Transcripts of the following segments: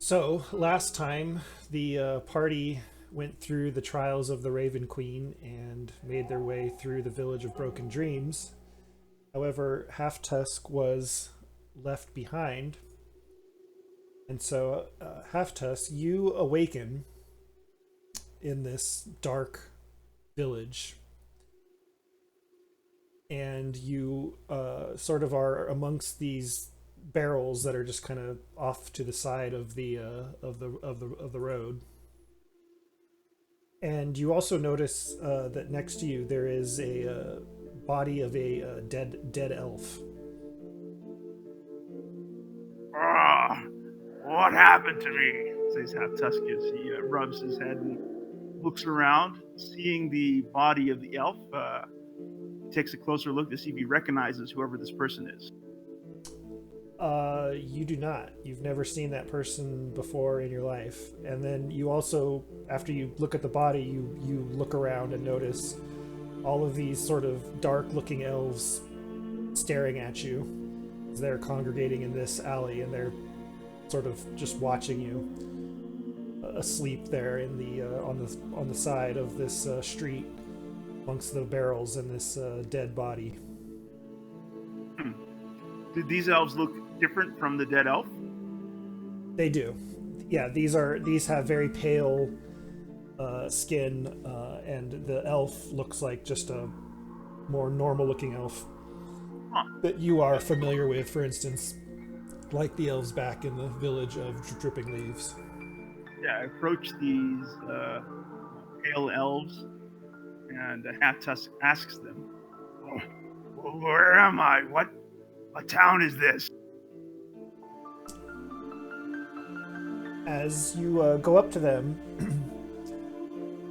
So, last time the party went through the trials of the Raven Queen and made their way through the village of Broken Dreams. However, Half Tusk was left behind, and so Half Tusk, you awaken in this dark village, and you sort of are amongst these barrels that are just kind of off to the side of the road. And you also notice that next to you there is a body of a dead elf. Ah, what happened to me? Says Half Tusk as he rubs his head and looks around, seeing the body of the elf. He takes a closer look to see if he recognizes whoever this person is. You do not. You've never seen that person before in your life. And then you also, after you look at the body, you look around and notice all of these sort of dark-looking elves staring at you as they're congregating in this alley, and they're sort of just watching you asleep there in the on the side of this street amongst the barrels and this dead body. Did these elves look different from the dead elf? They do. Yeah, these have very pale skin, and the elf looks like just a more normal-looking elf Huh. that you are familiar with. For instance, like the elves back in the village of Dripping Leaves. Yeah, I approach these pale elves, and Half Tusk asks them, "Oh, where am I? What town is this?" As you go up to them,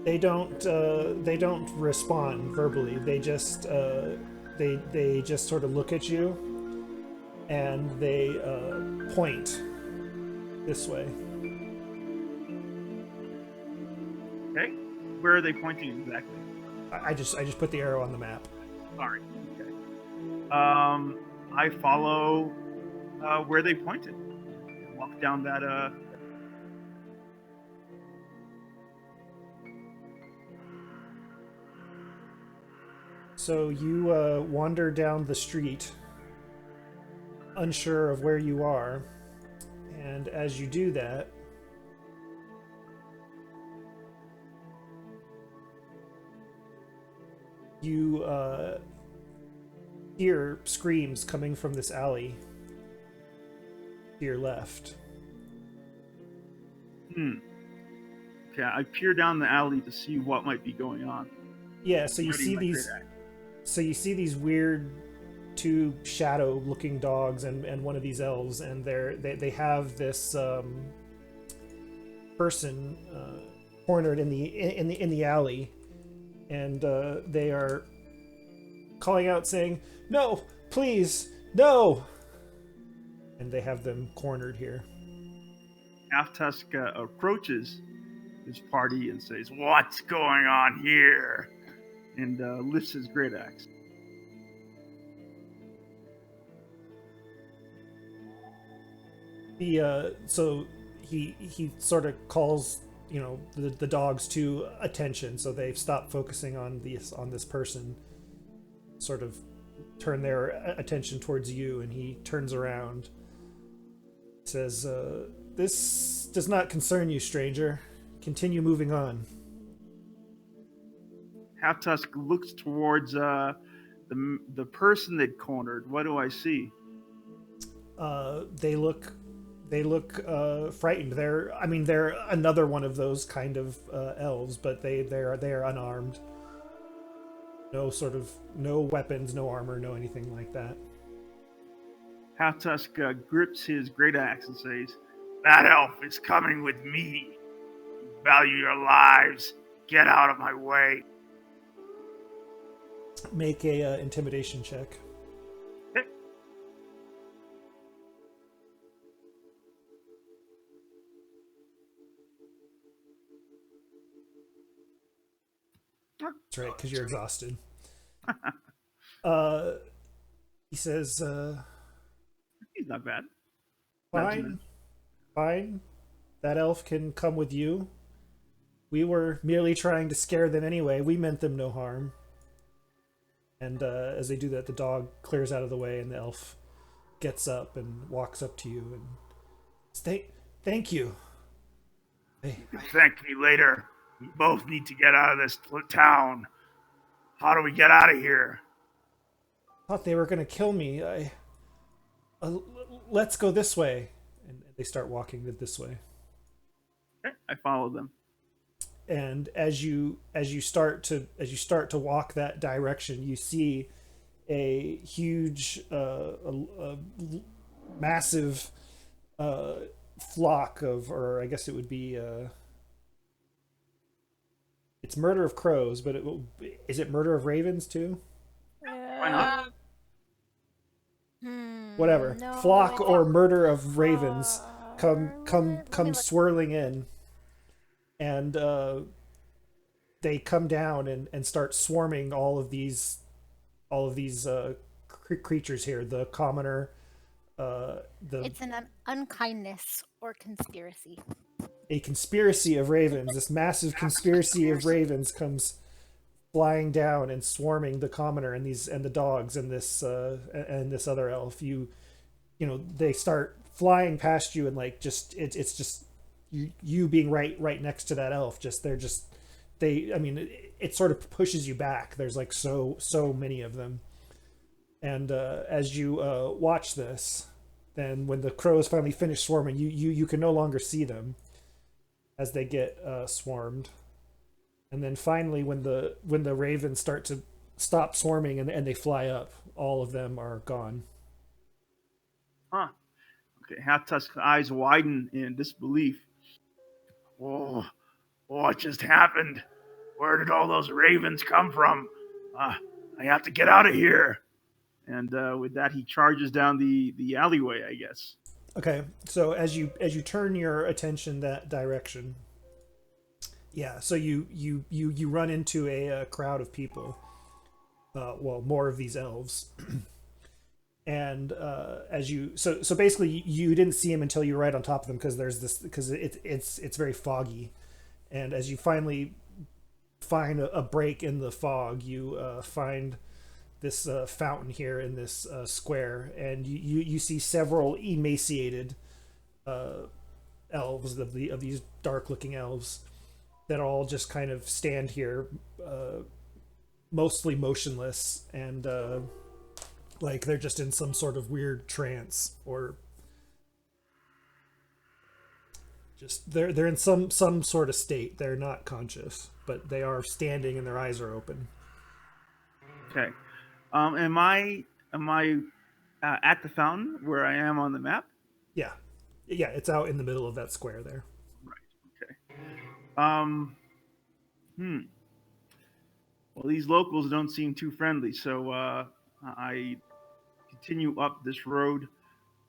they don't respond verbally. They just sort of look at you, and they point this way. Okay, where are they pointing exactly? I just put the arrow on the map. Sorry. Okay. I follow where they pointed. Walk down that. So you wander down the street, unsure of where you are, and as you do that, you hear screams coming from this alley to your left. Okay, I peer down the alley to see what might be going on. Yeah, so you Ready see my these. great axe. So you see these weird two shadow-looking dogs and one of these elves, and they have this person cornered in the alley, and they are calling out saying, "No, please, no!" And they have them cornered here. Half Tusk approaches his party and says, "What's going on here?" And lifts his great axe. So he sort of calls the dogs to attention, so they've stopped focusing on this person, sort of turn their attention towards you, and he turns around, says, "This does not concern you, stranger. Continue moving on." Half Tusk looks towards the person they'd cornered. What do I see? They look frightened. They're another one of those kind of elves, but they are unarmed. No weapons, no armor, no anything like that. Half Tusk grips his great axe and says, "That elf is coming with me. Value your lives. Get out of my way." Make a intimidation check. That's right, because you're exhausted. Uh, he says, He's not bad. Not too "Fine, fine. that elf can come with you. We were merely trying to scare them anyway. We meant them no harm. And as they do that, the dog clears out of the way, and the elf gets up and walks up to you and thank you. Hey, You can thank me later. We both need to get out of this town. How do we get out of here? thought they were gonna kill me. Uh, let's go this way. And they start walking this way. Okay, I follow them. And as you start to walk that direction, you see a huge, a massive flock of, or I guess it would be, it's murder of crows, but is it murder of ravens too? Why not? Whatever, No, flock it's or murder of ravens let me come look. swirling in, and they come down and start swarming all of these creatures here. The commoner, the It's an unkindness or conspiracy. a conspiracy of ravens. This massive conspiracy of ravens comes flying down and swarming the commoner and the dogs and this other elf. They start flying past you, and like just it's just you being right next to that elf. I mean, it sort of pushes you back. There's like so many of them. And as you watch this, then when the crows finally finish swarming, you can no longer see them as they get swarmed. And then finally, when the ravens start to stop swarming and they fly up, all of them are gone. Huh. Okay, Half Tusk's eyes widen in disbelief. Oh, what just happened? Where did all those ravens come from? I have to get out of here. And with that, he charges down the alleyway, I guess. Okay, so as you turn your attention that direction, yeah, so you run into a crowd of people. Well, more of these elves. And as you so basically you didn't see him until you were right on top of them, because it's very foggy. And as you finally find a break in the fog, you find this fountain here in this square, and you see several emaciated elves of these dark looking elves that all just kind of stand here, mostly motionless, and like they're just in some sort of weird trance, or just they're in some sort of state. They're not conscious, but they are standing and their eyes are open. Okay. Am I at the fountain where I am on the map? Yeah, yeah, it's out in the middle of that square there. Right. Okay. Um. Hmm. Well, these locals don't seem too friendly, so I continue up this road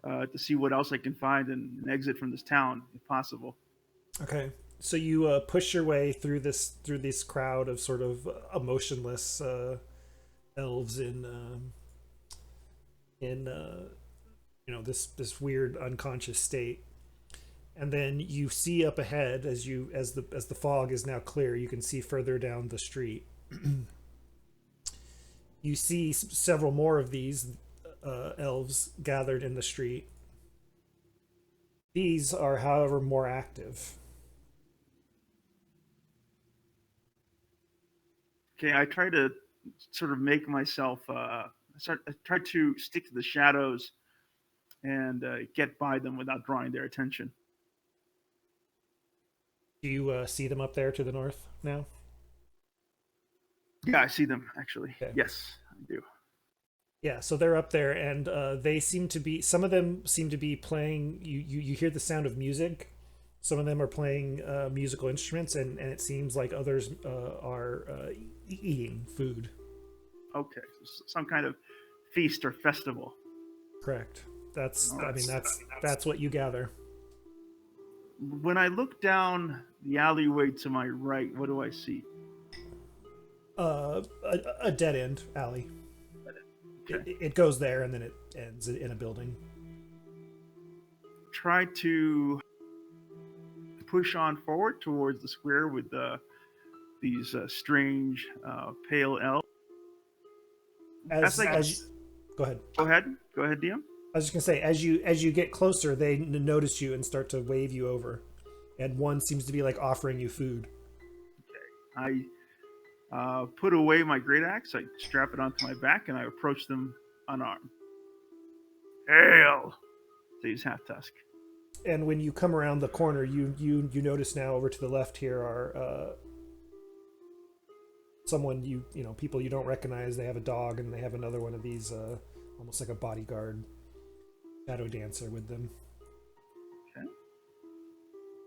to see what else I can find and an exit from this town, if possible. Okay, so you push your way through this crowd of sort of emotionless elves in this weird unconscious state. And then you see up ahead, as the fog is now clear, you can see further down the street. You see several more of these elves gathered in the street. These are, however, more active. Okay, I try to sort of make myself. I try to stick to the shadows and get by them without drawing their attention. Do you see them up there to the north now? Yeah, I see them actually. Okay. Yes, I do. Yeah, so they're up there, and they seem to be. Some of them seem to be playing. You hear the sound of music. Some of them are playing musical instruments, and it seems like others are eating food. Okay, so some kind of feast or festival. Correct. That's. Oh, I mean, that's what you gather. when I look down the alleyway to my right, what do I see? A dead end alley. Okay. It goes there, and then it ends in a building. Try to push on forward towards the square with these strange pale elves. Go ahead. Go ahead, DM. I was just gonna say, as you get closer, they notice you and start to wave you over, and one seems to be like offering you food. I put away my great axe. I strap it onto my back, and I approach them unarmed. Hail, says Half Tusk. And when you come around the corner, you notice now over to the left here are someone people you don't recognize. They have a dog, and they have another one of these almost like a bodyguard shadow dancer with them. Okay.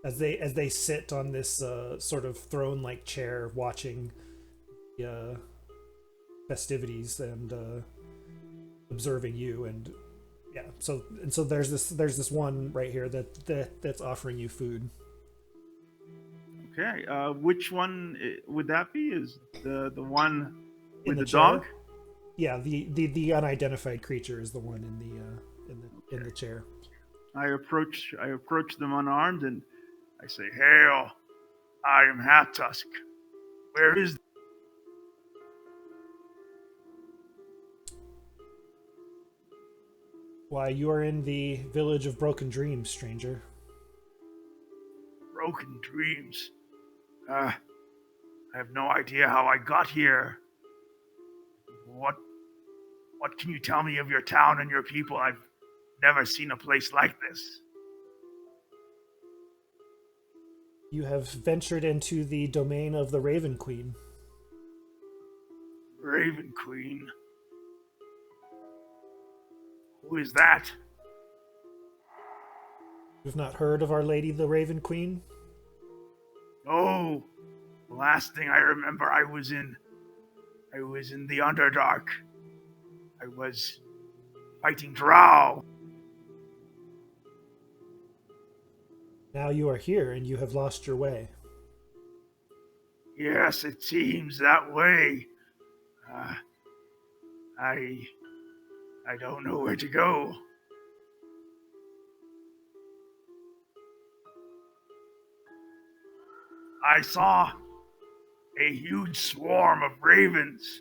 As they sit on this sort of throne-like chair, watching the festivities and observing you, and yeah. So there's this one right here that's offering you food. Okay. Which one would that be? Is the one with the chair? dog? Yeah, the unidentified creature is the one in the chair. I approach them unarmed, and I say, "Hail! I am Half Tusk. Where is?" Why, you are in the village of Broken Dreams, stranger. Broken Dreams. I have no idea how I got here. What can you tell me of your town and your people? I've never seen a place like this. You have ventured into the domain of the Raven Queen. Raven Queen? Who is that? You've not heard of Our Lady the Raven Queen? No. The last thing I remember, I was in the Underdark. I was fighting Drow. Now you are here, and you have lost your way. Yes, it seems that way. I don't know where to go. I saw a huge swarm of ravens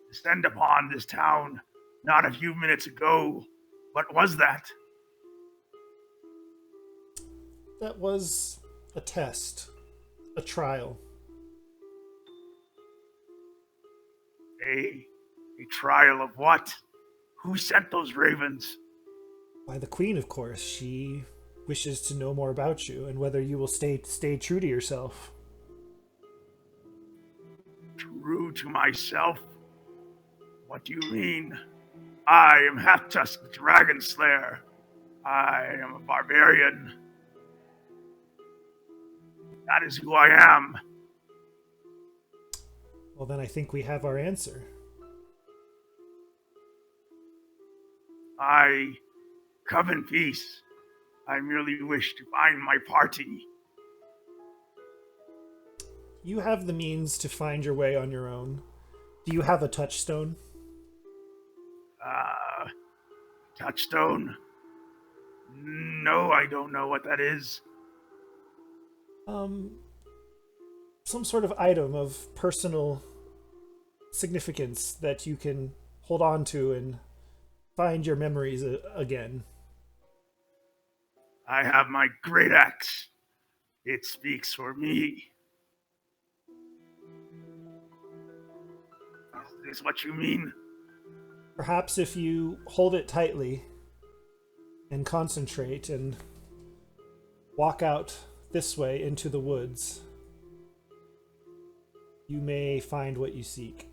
descend upon this town not a few minutes ago. What was that? That was a test. A trial. A trial of what? Who sent those ravens? Why, the Queen, of course. She wishes to know more about you and whether you will stay true to yourself. True to myself? What do you mean? I am Half Tusk, the Dragon Slayer. I am a barbarian. That is who I am. Well, then I think we have our answer. I come in peace. I merely wish to find my party. You have the means to find your way on your own. Do you have a touchstone? Touchstone? No, I don't know what that is. Some sort of item of personal significance that you can hold on to and find your memories again. I have my great axe. It speaks for me. Is this what you mean? Perhaps if you hold it tightly and concentrate and walk out this way into the woods, you may find what you seek.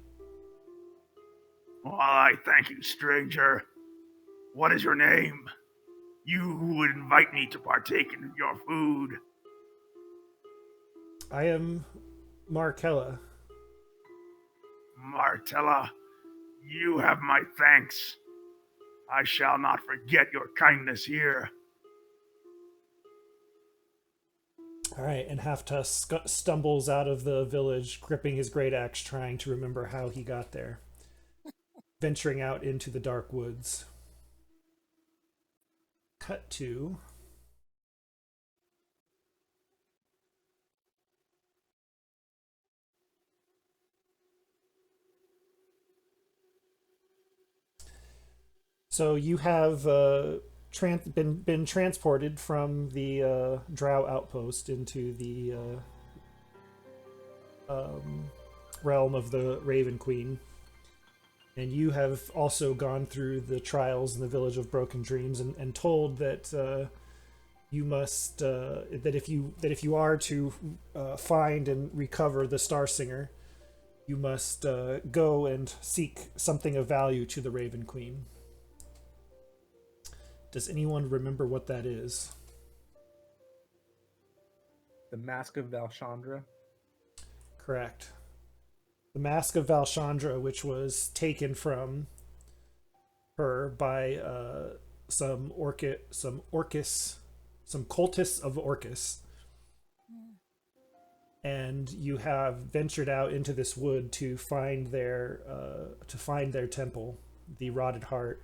Well, I thank you, stranger. What is your name? You who would invite me to partake in your food. I am Markella. Martella, you have my thanks. I shall not forget your kindness here. All right, and Half Tusk stumbles out of the village, gripping his great axe, trying to remember how he got there, venturing out into the dark woods. Cut to So you have been transported from the Drow outpost into the realm of the Raven Queen, and you have also gone through the trials in the village of Broken Dreams, and told that you must that if you are to find and recover the Star Singer, you must go and seek something of value to the Raven Queen. Does anyone remember what that is? The Mask of Valchandra. Correct. The Mask of Valchandra, which was taken from her by some cultists of Orcus, and you have ventured out into this wood to find their temple, the Rotted Heart.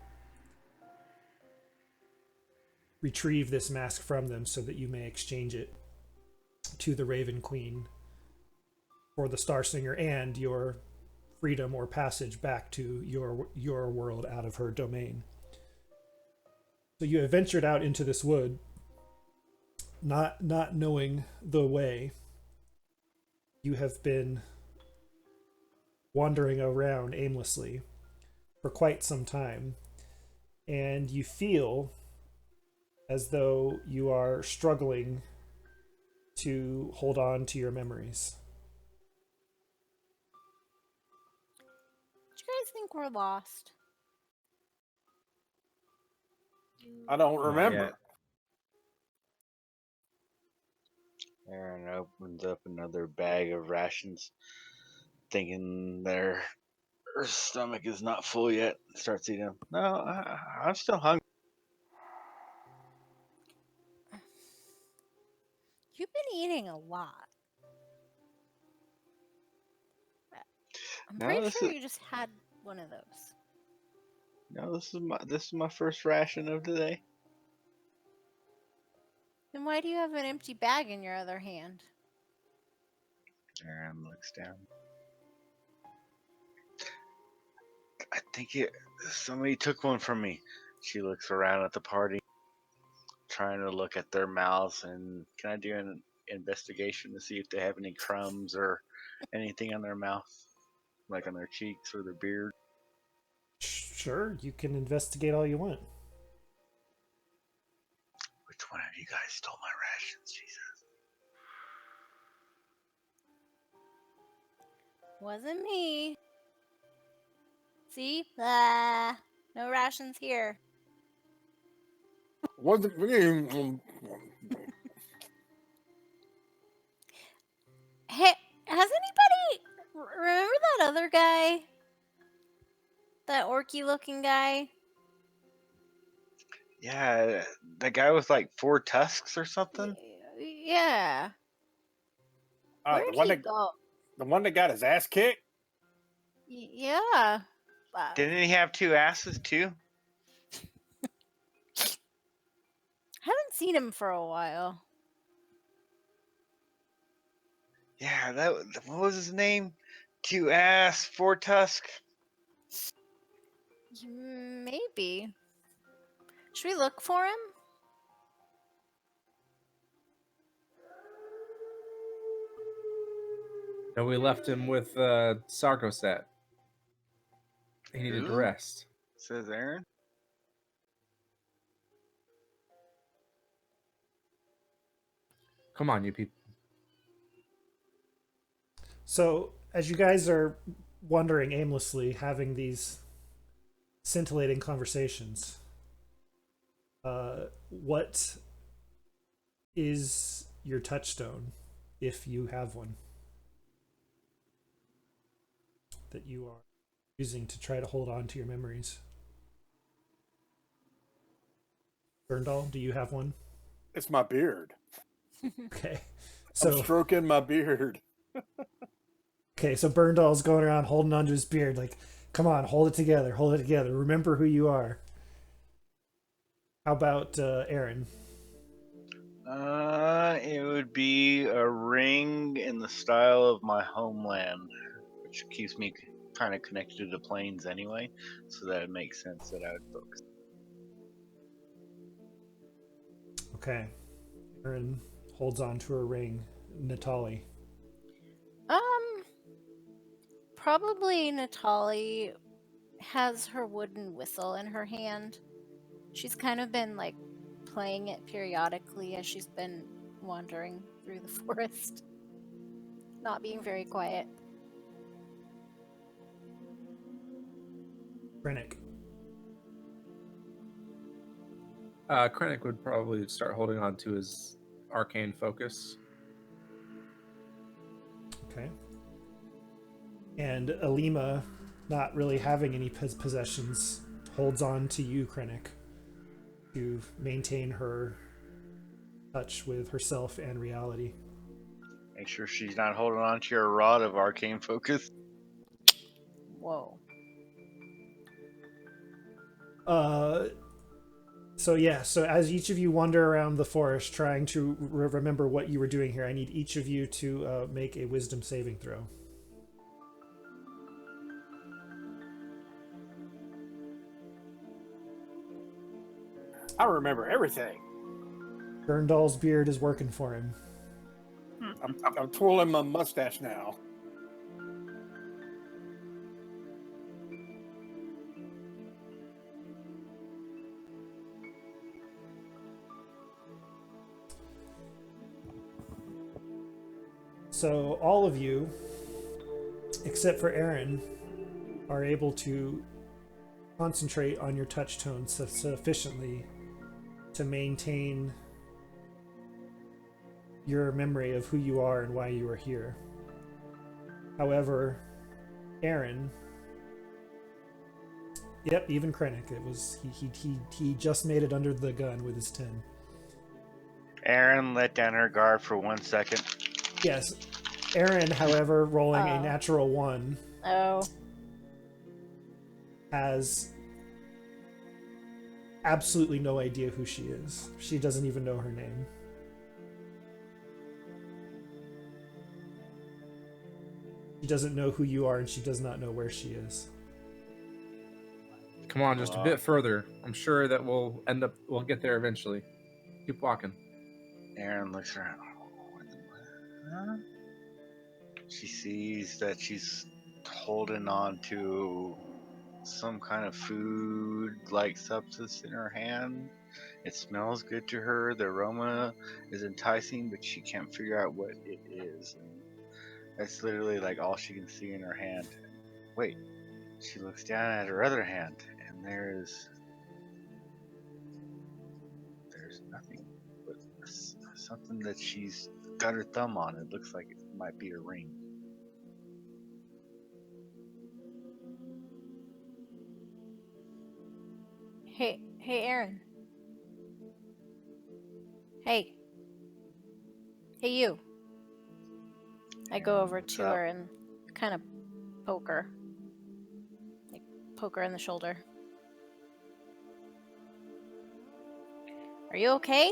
Retrieve this mask from them so that you may exchange it to the Raven Queen for the Star Singer and your freedom or passage back to your world out of her domain. So you have ventured out into this wood, not knowing the way. You have been wandering around aimlessly for quite some time, and you feel as though you are struggling to hold on to your memories. Do you guys think we're lost? I don't remember. yet. Aaron opens up another bag of rations, thinking her stomach is not full yet. Starts eating them. No, I'm still hungry. You've been eating a lot. I'm No, pretty this sure is- you just had one of those. No, this is my first ration of the day. Then why do you have an empty bag in your other hand? Aaron looks down. I think somebody took one from me. She looks around at the party, trying to look at their mouths, and can I do an investigation to see if they have any crumbs or anything on their mouth, like on their cheeks or their beard? Sure, you can investigate all you want. Which one of you guys stole my rations, Jesus? Wasn't me. See? Ah, no rations here. Wasn't Hey, has anybody remember that other guy? That orky looking guy? Yeah, that guy with like 4 tusks or something. Yeah. Where'd the one he that go? the one that got his ass kicked. Yeah. Didn't he have 2 asses too? Haven't seen him for a while. Yeah, what was his name? 2 ass, 4 tusk. Maybe. Should we look for him? No, we left him with Sarcoset. He needed to Who? rest. Says Aaron. Come on, you people. So, as you guys are wandering aimlessly, having these scintillating conversations, what is your touchstone, if you have one, that you are using to try to hold on to your memories? Berndal, do you have one? It's my beard. Okay. I'm So stroking my beard. okay, so Berndal's going around holding onto his beard, like, come on, hold it together, hold it together. Remember who you are. How about Aaron? It would be a ring in the style of my homeland, which keeps me kind of connected to the plains anyway, so that it makes sense that I would focus. Okay. Aaron holds on to her ring. Natali. Probably Natali has her wooden whistle in her hand. She's kind of been like playing it periodically as she's been wandering through the forest, not being very quiet. Krennic. Krennic would probably start holding on to his arcane focus. Okay. And Alima, not really having any possessions, holds on to you, Krennic, to maintain her touch with herself and reality. Make sure she's not holding on to your rod of arcane focus. Whoa. So as each of you wander around the forest trying to remember what you were doing here, I need each of you to make a wisdom saving throw. I remember everything. Gurndal's beard is working for him. I'm twirling my mustache now. So all of you, except for Aaron, are able to concentrate on your touch tone sufficiently to maintain your memory of who you are and why you are here. However, Aaron, yep, even Krennic, it was he just made it under the gun with his 10. Aaron let down her guard for 1 second. Yes, Aaron, however, rolling a Oh. natural 1, Oh. has absolutely no idea who she is. She doesn't even know her name. She doesn't know who you are, and she does not know where she is. Come on, just a bit further. I'm sure that we'll get there eventually. Keep walking. Aaron looks around. Huh? She sees that she's holding on to some kind of food-like substance in her hand. It smells good to her. The aroma is enticing, but she can't figure out what it is. That's literally like all she can see in her hand. Wait, she looks down at her other hand, and there's nothing but something that she's got her thumb on. It looks like it might be a ring. Hey, Aaron. Hey, you. I go over What's to up? her and kind of poke her. Like, poke her in the shoulder. Are you okay?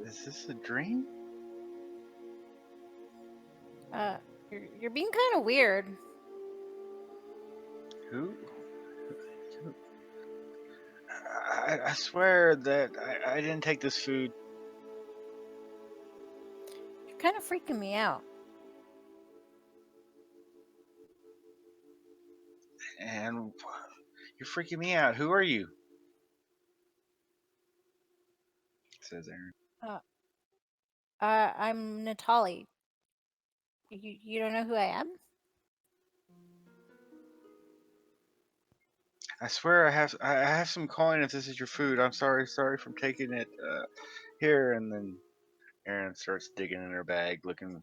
Is this a dream? You're being kind of weird. Who? I swear that I didn't take this food. You're kind of freaking me out. And you're freaking me out. Who are you? Says Aaron. I'm Natali. You don't know who I am? I swear I have some coin if this is your food. I'm sorry for taking it here. And then Aaron starts digging in her bag looking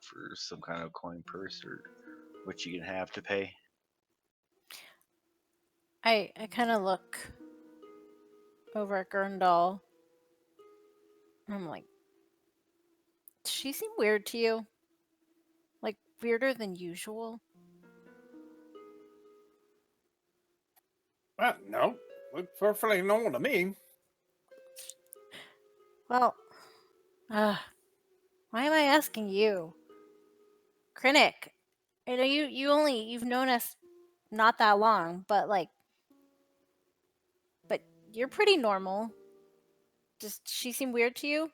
for some kind of coin purse or what you can have to pay. I kind of look over at Gurndal. And I'm like, does she seem weird to you? Like, weirder than usual? Well, no, look perfectly normal to me. Well, why am I asking you? Krennic, I know you've known us not that long, but you're pretty normal. Does she seem weird to you?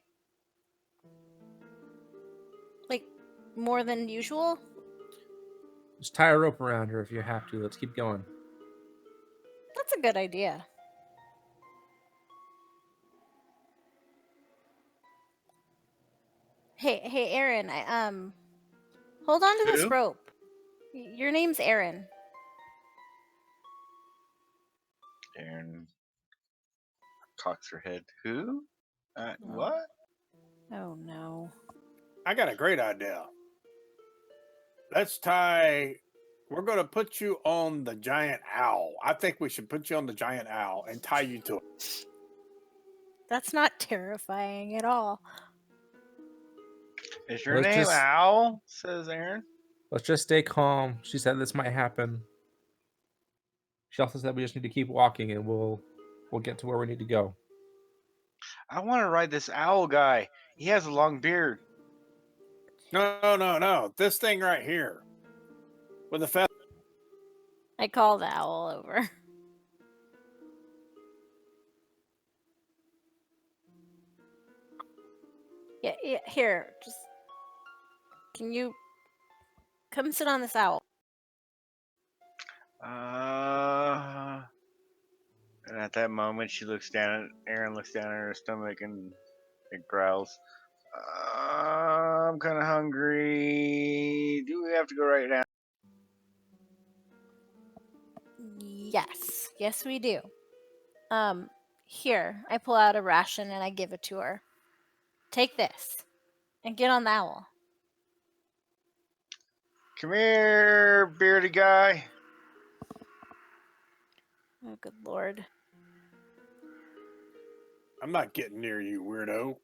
Like, more than usual? Just tie a rope around her if you have to. Let's keep going. That's a good idea. Hey, Aaron, hold on to this Who? rope. Your name's Aaron. Aaron cocks her head. Who? Oh. What? Oh no. I got a great idea. Let's tie. We're going to put you on the giant owl. I think we should put you on the giant owl and tie you to it. That's not terrifying at all. Is your Let's name just- Owl? Says Aaron. Let's just stay calm. She said this might happen. She also said we just need to keep walking and we'll get to where we need to go. I want to ride this owl guy. He has a long beard. No. This thing right here. With the feather. I call the owl over. Yeah, here, just... Can you come sit on this owl? And at that moment, she looks down. Aaron looks down at her stomach and it growls. I'm kind of hungry. Do we have to go right now? Yes, we do. Here, I pull out a ration and I give it to her. Take this and get on the owl. Come here, bearded guy. Oh, good lord. I'm not getting near you, weirdo.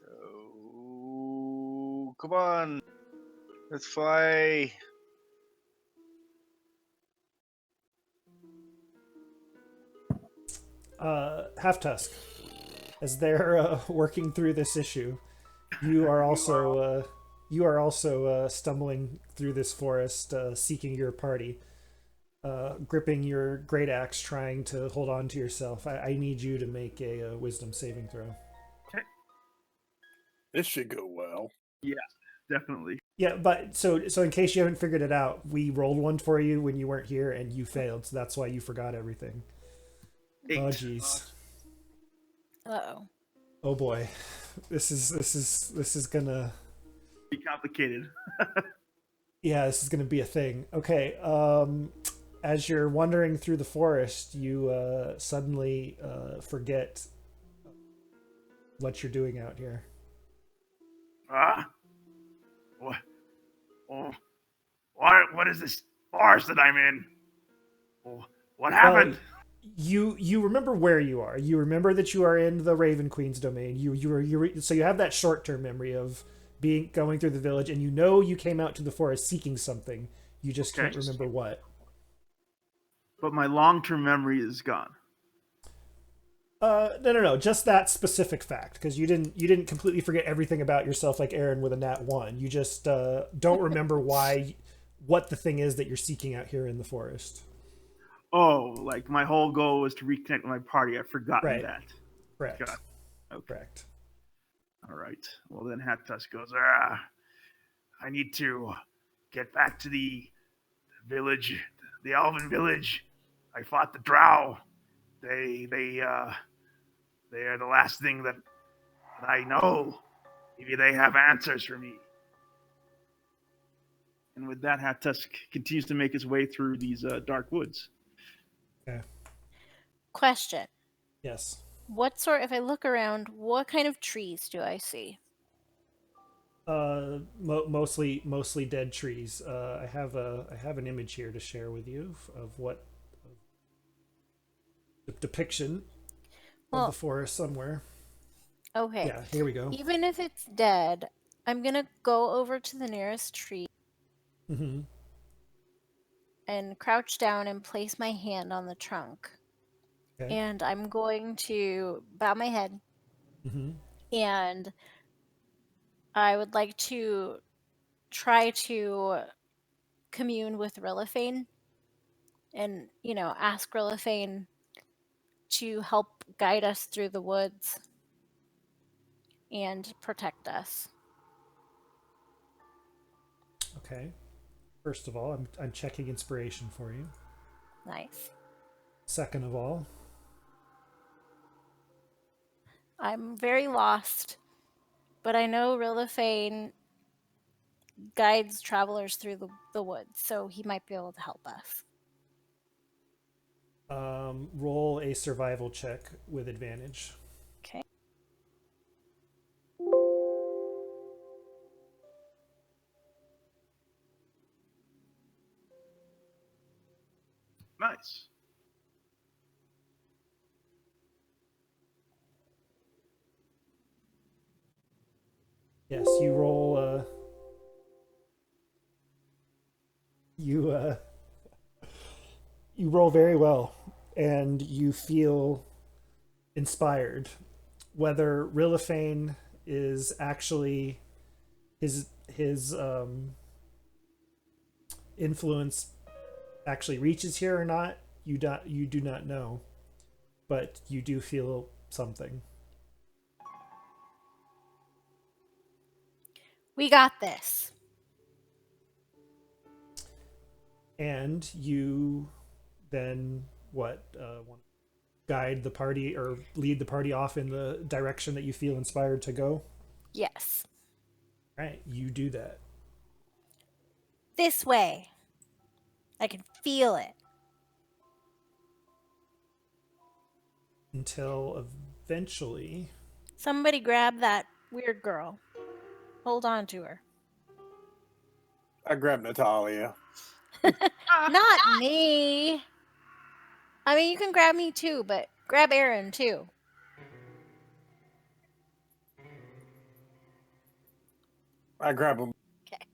So, come on. Let's fly. Half Tusk, as they're working through this issue, you are also stumbling through this forest, seeking your party, gripping your great axe, trying to hold on to yourself. I need you to make a wisdom saving throw. This should go well. Yeah, definitely. Yeah, but so in case you haven't figured it out, we rolled one for you when you weren't here, and you failed. So that's why you forgot everything. 8. Oh jeez. Uh-oh. Oh boy, this is gonna Be complicated. Yeah, this is gonna be a thing. Okay, as you're wandering through the forest, you suddenly forget what you're doing out here. What? Oh, what is this forest that I'm in? Oh, what happened? You remember where you are. You remember that you are in the Raven Queen's domain. So you have that short-term memory of going through the village, and you know you came out to the forest seeking something. You just can't remember what. But my long-term memory is gone. No. Just that specific fact, because you didn't completely forget everything about yourself like Aaron with a nat 1. You just don't remember what the thing is that you're seeking out here in the forest. Oh, like my whole goal was to reconnect with my party. I've forgotten that. Correct. God. Okay. Correct. All right. Well, then Half Tusk goes, I need to get back to the village, the Elven village. I fought the Drow. They are the last thing that I know. Maybe they have answers for me. And with that, Half Tusk continues to make his way through these dark woods. Okay. Question. Yes. If I look around, what kind of trees do I see? Mostly dead trees. I have an image here to share with you of what the depiction of the forest somewhere. Okay. Yeah, here we go. Even if it's dead, I'm gonna go over to the nearest tree Mm-hmm. and crouch down and place my hand on the trunk. Okay. And I'm going to bow my head. Mm-hmm. And I would like to try to commune with Rilliphane. and, ask Rilithane to help guide us through the woods and protect us. Okay. First of all, I'm checking inspiration for you. Nice. Second of all, I'm very lost, but I know Rilithane guides travelers through the woods, so he might be able to help us. roll a survival check with advantage. Okay. Nice. Yes, you roll. You roll very well, and you feel inspired. Whether Rilithane is actually his influence actually reaches here or not, you do not know, but you do feel something. We got this. And you then want to guide the party or lead the party off in the direction that you feel inspired to go? Yes. Right, you do that. This way. I can feel it. Until eventually... Somebody grab that weird girl. Hold on to her. I grabbed Natalia. Not me. I mean, you can grab me too, but grab Aaron too. I grab him. Okay.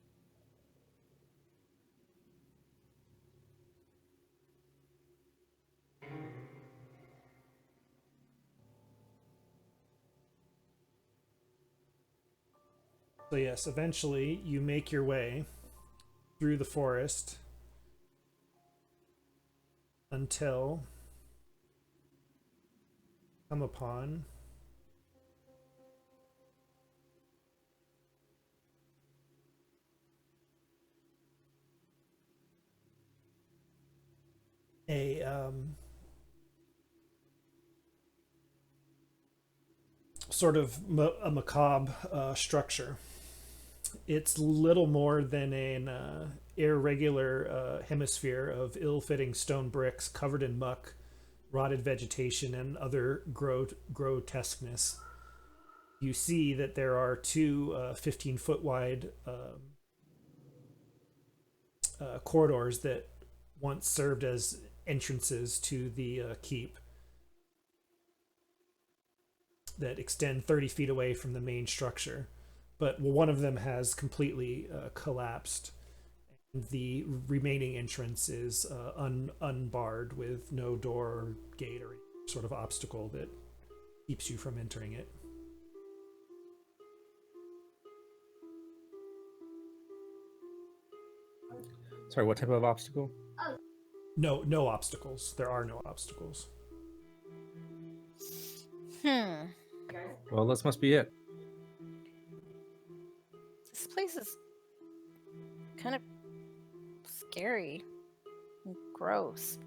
So yes, eventually you make your way through the forest until come upon a sort of a macabre structure. It's little more than an irregular hemisphere of ill-fitting stone bricks covered in muck, rotted vegetation, and other grotesqueness. You see that there are two 15-foot wide corridors that once served as entrances to the keep that extend 30 feet away from the main structure. But one of them has completely collapsed. And the remaining entrance is unbarred with no door or gate or any sort of obstacle that keeps you from entering it. Sorry, what type of obstacle? No obstacles. There are no obstacles. Well, this must be it. This place is kind of scary and gross.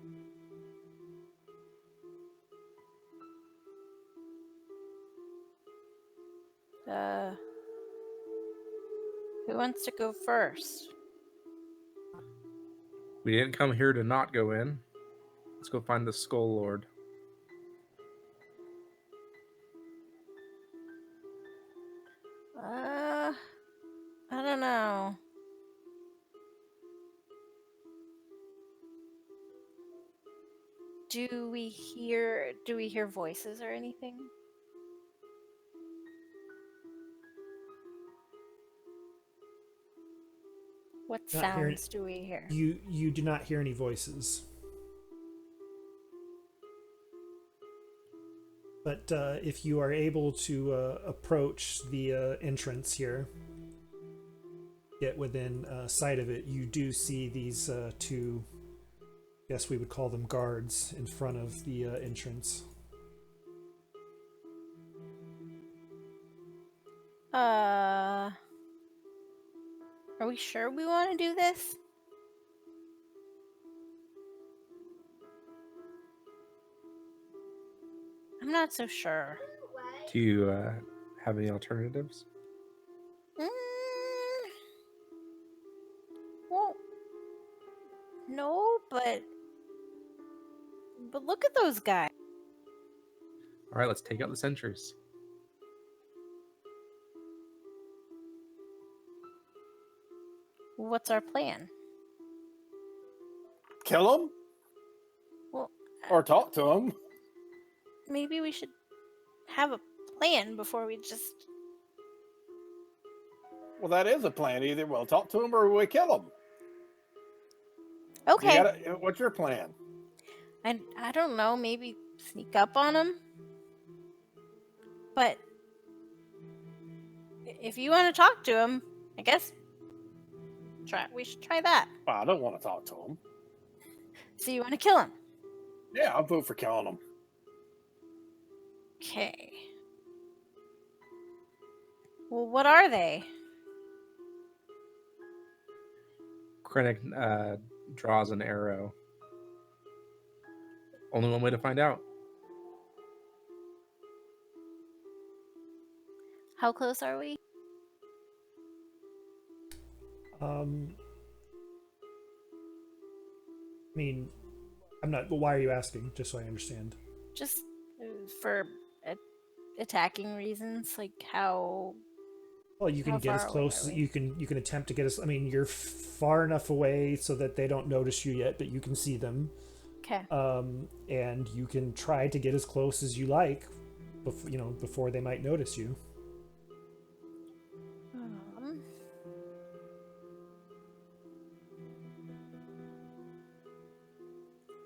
Who wants to go first? We didn't come here to not go in. Let's go find the Skull Lord. I don't know. Do we hear voices or anything? What Not hearing- sounds do we hear? You do not hear any voices. But if you are able to approach the entrance here, get within sight of it, you do see these two guess we would call them guards in front of the entrance. Are we sure we want to do this? I'm not so sure. Do you have any alternatives? Well, no, but look at those guys. All right, let's take out the sentries. What's our plan? Kill them Well, or talk to them. maybe we should have a plan before we just. Well, that is a plan. Either we'll talk to them or we kill them. Okay. What's your plan? I don't know. Maybe sneak up on them. But if you want to talk to him, I guess we should try that. Well, I don't want to talk to them. So you want to kill him? Yeah, I'll vote for killing them. Okay. Well, what are they? Krennic draws an arrow. Only one way to find out. How close are we? I mean, I'm not. Why are you asking? Just so I understand. Just for attacking reasons, like how. Well, you can How get as far away close are as we? you can attempt to get as. I mean, you're far enough away so that they don't notice you yet, but you can see them. Okay. And you can try to get as close as you like, before they might notice you.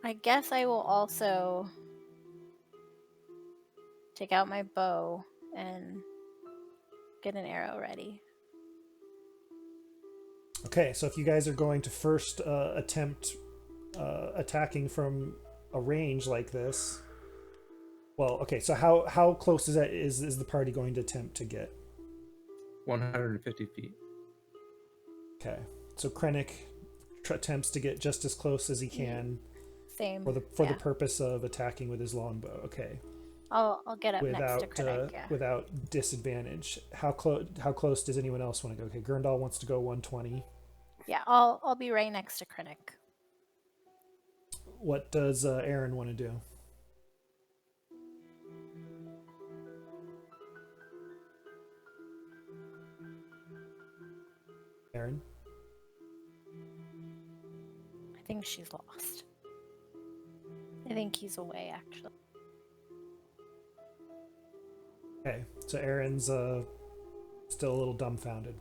I guess I will also take out my bow and get an arrow ready. Okay, so if you guys are going to first attempt attacking from a range like this, well, okay. So how close is the party going to attempt to get? 150 feet. Okay, so Krennic attempts to get just as close as he can. Same. For the purpose of attacking with his longbow. Okay. I'll get up next to Without Krennic, yeah. without disadvantage. How close does anyone else want to go? Okay, Gurndal wants to go 120. Yeah, I'll be right next to Krennic. What does Aaron want to do? Aaron? I think she's lost. I think he's away, actually. Okay, so Aaron's still a little dumbfounded.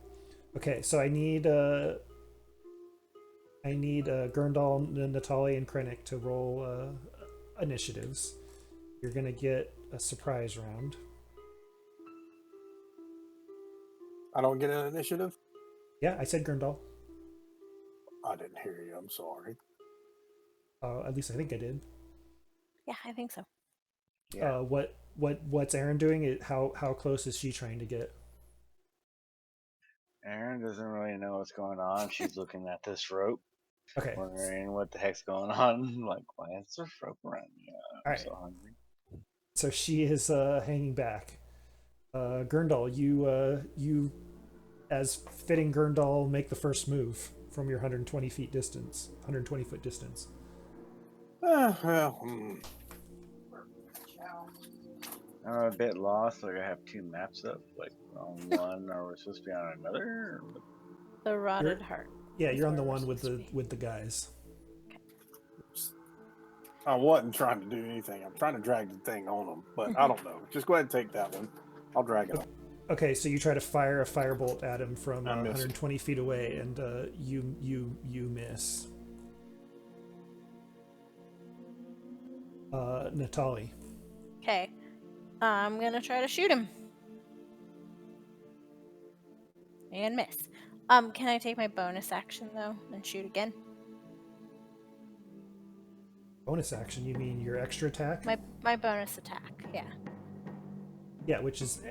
Okay, so I need Gurndal, Natalie, and Krennic to roll initiatives. You're gonna get a surprise round. I don't get an initiative? Yeah, I said Gurndal. I didn't hear you. I'm sorry. At least I think I did. Yeah, I think so. Yeah. What's Aaron doing? How close is she trying to get? Erin doesn't really know what's going on. She's looking at this rope, Okay. wondering what the heck's going on. Like, why is there rope around me? I'm Alright. so hungry. So she is hanging back. Gurndal, you as fitting Gurndal, make the first move from your 120 foot distance. I'm a bit lost. Like, I have two maps up. Like, on one, or we're supposed to be on another? The Rotted Heart. Yeah, is you're on where the we're one with supposed to be. with the guys. I wasn't trying to do anything. I'm trying to drag the thing on them, but I don't know. Just go ahead and take that one. I'll drag it on. Okay, so you try to fire a firebolt at him from I missed. 120 feet away, and you miss. Natalie. Okay. I'm gonna try to shoot him. And miss. Can I take my bonus action though and shoot again? Bonus action, you mean your extra attack? My bonus attack, yeah. Yeah, which is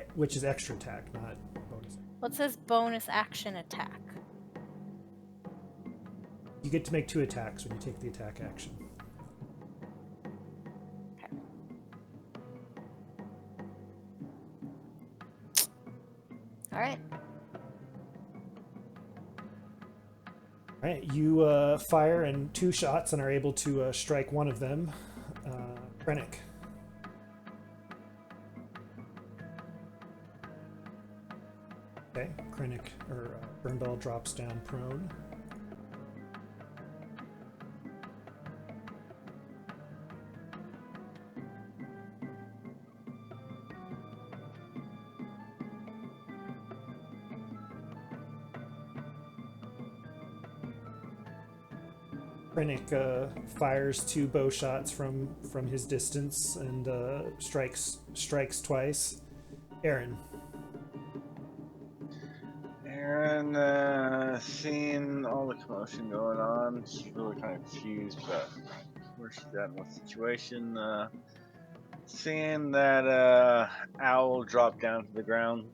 extra attack, not bonus. Well, it says bonus action attack. You get to make 2 attacks when you take the attack action. Okay. All right. All right, you fire in 2 shots and are able to strike one of them. Krennic. Okay, Krennic, or Berndal drops down prone. Krennic fires 2 bow shots from his distance and strikes twice. Aaron. Aaron, seeing all the commotion going on, she's really kind of confused about where she's at in what situation. Seeing that owl drop down to the ground,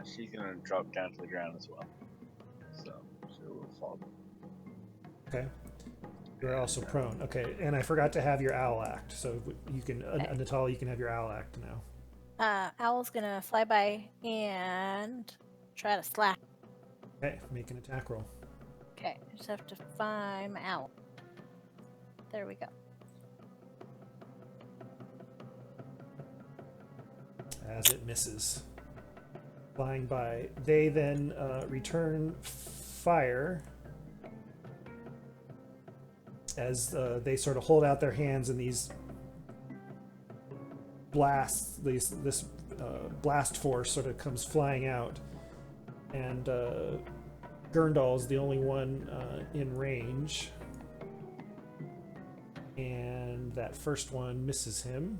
she's gonna drop down to the ground as well. So she'll fall. Okay. You're also prone. Okay, and I forgot to have your owl act, so you can, Natalia, you can have your owl act now. Owl's gonna fly by and try to slash. Okay, make an attack roll. Okay, I just have to find my owl. There we go. As it misses. Flying by. They then return fire as they sort of hold out their hands and these blasts, this blast force sort of comes flying out. And Gurndal's the only one in range. And that first one misses him.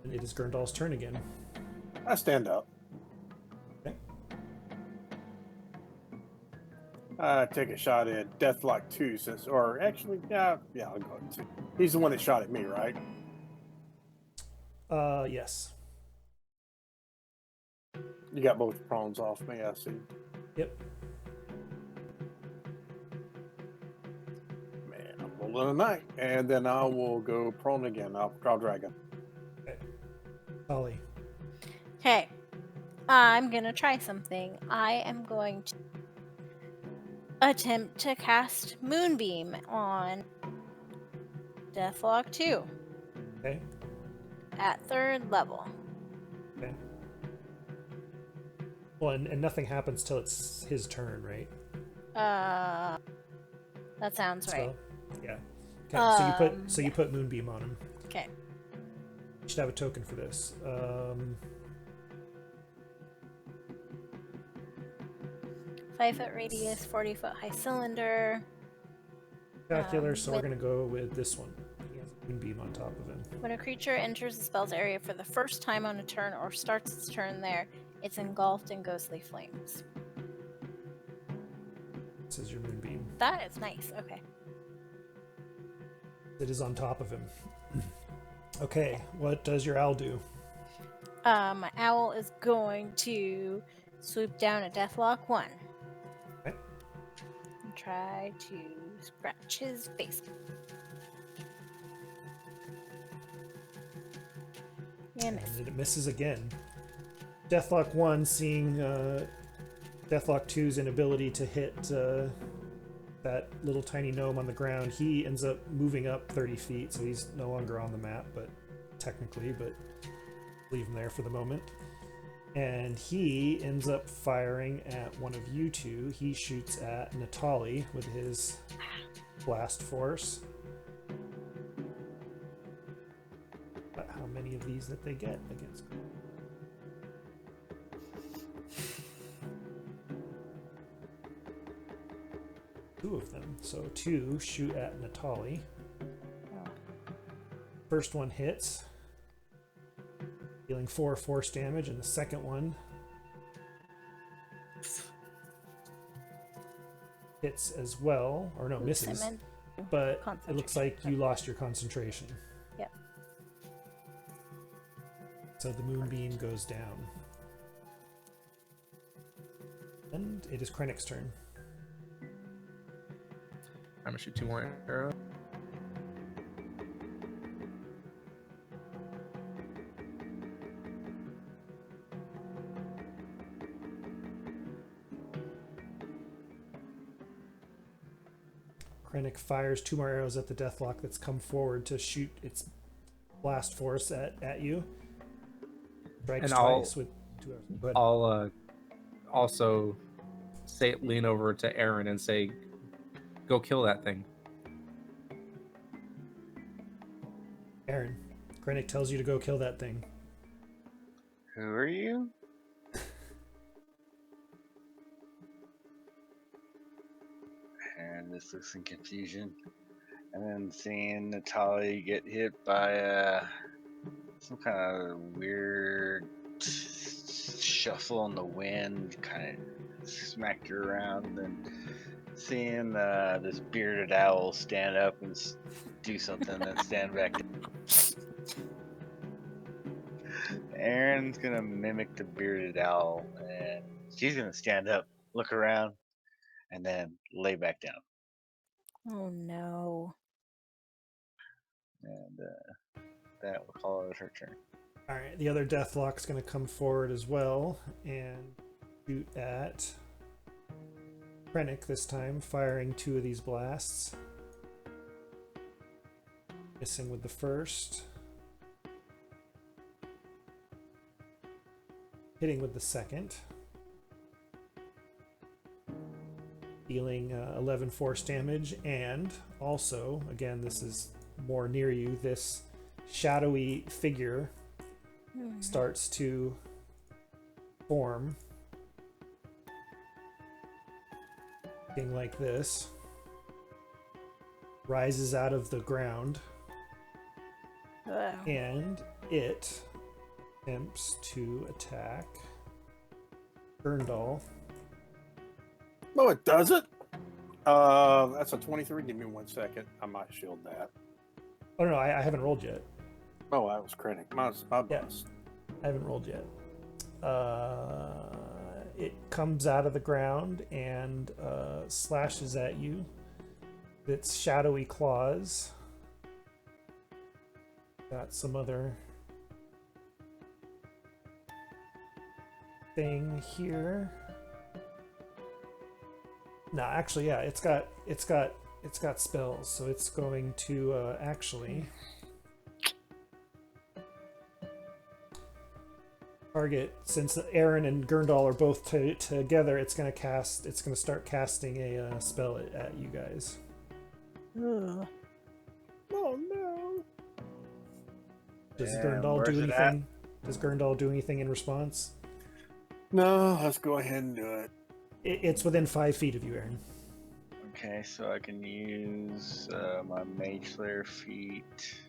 And it is Gurndal's turn again. I stand up. Okay. I take a shot at Deathlock 2 since, or actually, yeah, I'll go ahead and see. He's the one that shot at me, right? Yes. You got both prawns off me, I see. Yep. Man, I'm rolling tonight. And then I will go prone again. I'll draw dragon. Okay. Ollie. Okay, I'm gonna try something. I am going to attempt to cast Moonbeam on Deathlock 2 Okay. at 3rd level. Okay. Well, and nothing happens till it's his turn, right? That sounds right. So, yeah. Okay. You put Moonbeam on him. Okay. You should have a token for this. 5-foot radius, 40-foot high cylinder. Calcular, so we're gonna go with this one. He has a Moonbeam on top of him. When a creature enters the spell's area for the first time on a turn or starts its turn there, it's engulfed in ghostly flames. This is your Moonbeam. That is nice. Okay. It is on top of him. Okay, what does your owl do? My owl is going to swoop down at Deathlock 1. Okay. And try to scratch his face. And miss. And it misses again. Deathlock 1, seeing Deathlock 2's inability to hit that little tiny gnome on the ground, he ends up moving up 30 feet, so he's no longer on the map, but technically, but leave him there for the moment. And he ends up firing at one of you two. He shoots at Natali with his blast force. But how many of these that they get against? Two of them. So 2 shoot at Natali. First one hits, dealing 4 force damage, and the second one hits as well, or no, misses. but it looks like you lost your concentration. Yep. So the moonbeam goes down. And it is Krennic's turn. I'm gonna shoot 2 more arrows. Krennic fires 2 more arrows at the Deathlock that's come forward to shoot its blast force at you. Strikes And I'll- twice with 2 arrows. Go ahead. I'll also lean over to Aaron and say, "Go kill that thing." Aaron, Krennic tells you to go kill that thing. Who are you? And this looks in confusion. And then seeing Natalie get hit by some kind of weird shuffle in the wind, kind of smacked her around. And seeing this bearded owl stand up and do something, then stand back. Aaron's gonna mimic the bearded owl, and she's gonna stand up, look around, and then lay back down. Oh no. And that will call it her turn. All right, the other Deathlock's going to come forward as well and shoot at Krennic this time, firing 2 of these blasts. Missing with the first. Hitting with the second. Dealing 11 force damage, and also, again, this is more near you, this shadowy figure starts to form. Looking like this. Rises out of the ground. Wow. And it attempts to attack Gurndal. No, it doesn't. That's a 23. Give me 1 second. I might shield that. Oh no, I haven't rolled yet. Oh, that was Krennic. My Yeah. bust. I haven't rolled yet. It comes out of the ground and slashes at you with its shadowy claws. Got some other thing here. No, actually, yeah, it's got spells, so it's going to actually target. Since Aaron and Gurndal are both together, it's going to start casting a spell at you guys. Ugh. Oh no! Does And Gurndal where's do it at? anything? Does Gurndal do anything in response? No, let's go ahead and do it. It's within 5 feet of you, Aaron. Okay, so I can use my Mage Slayer feat.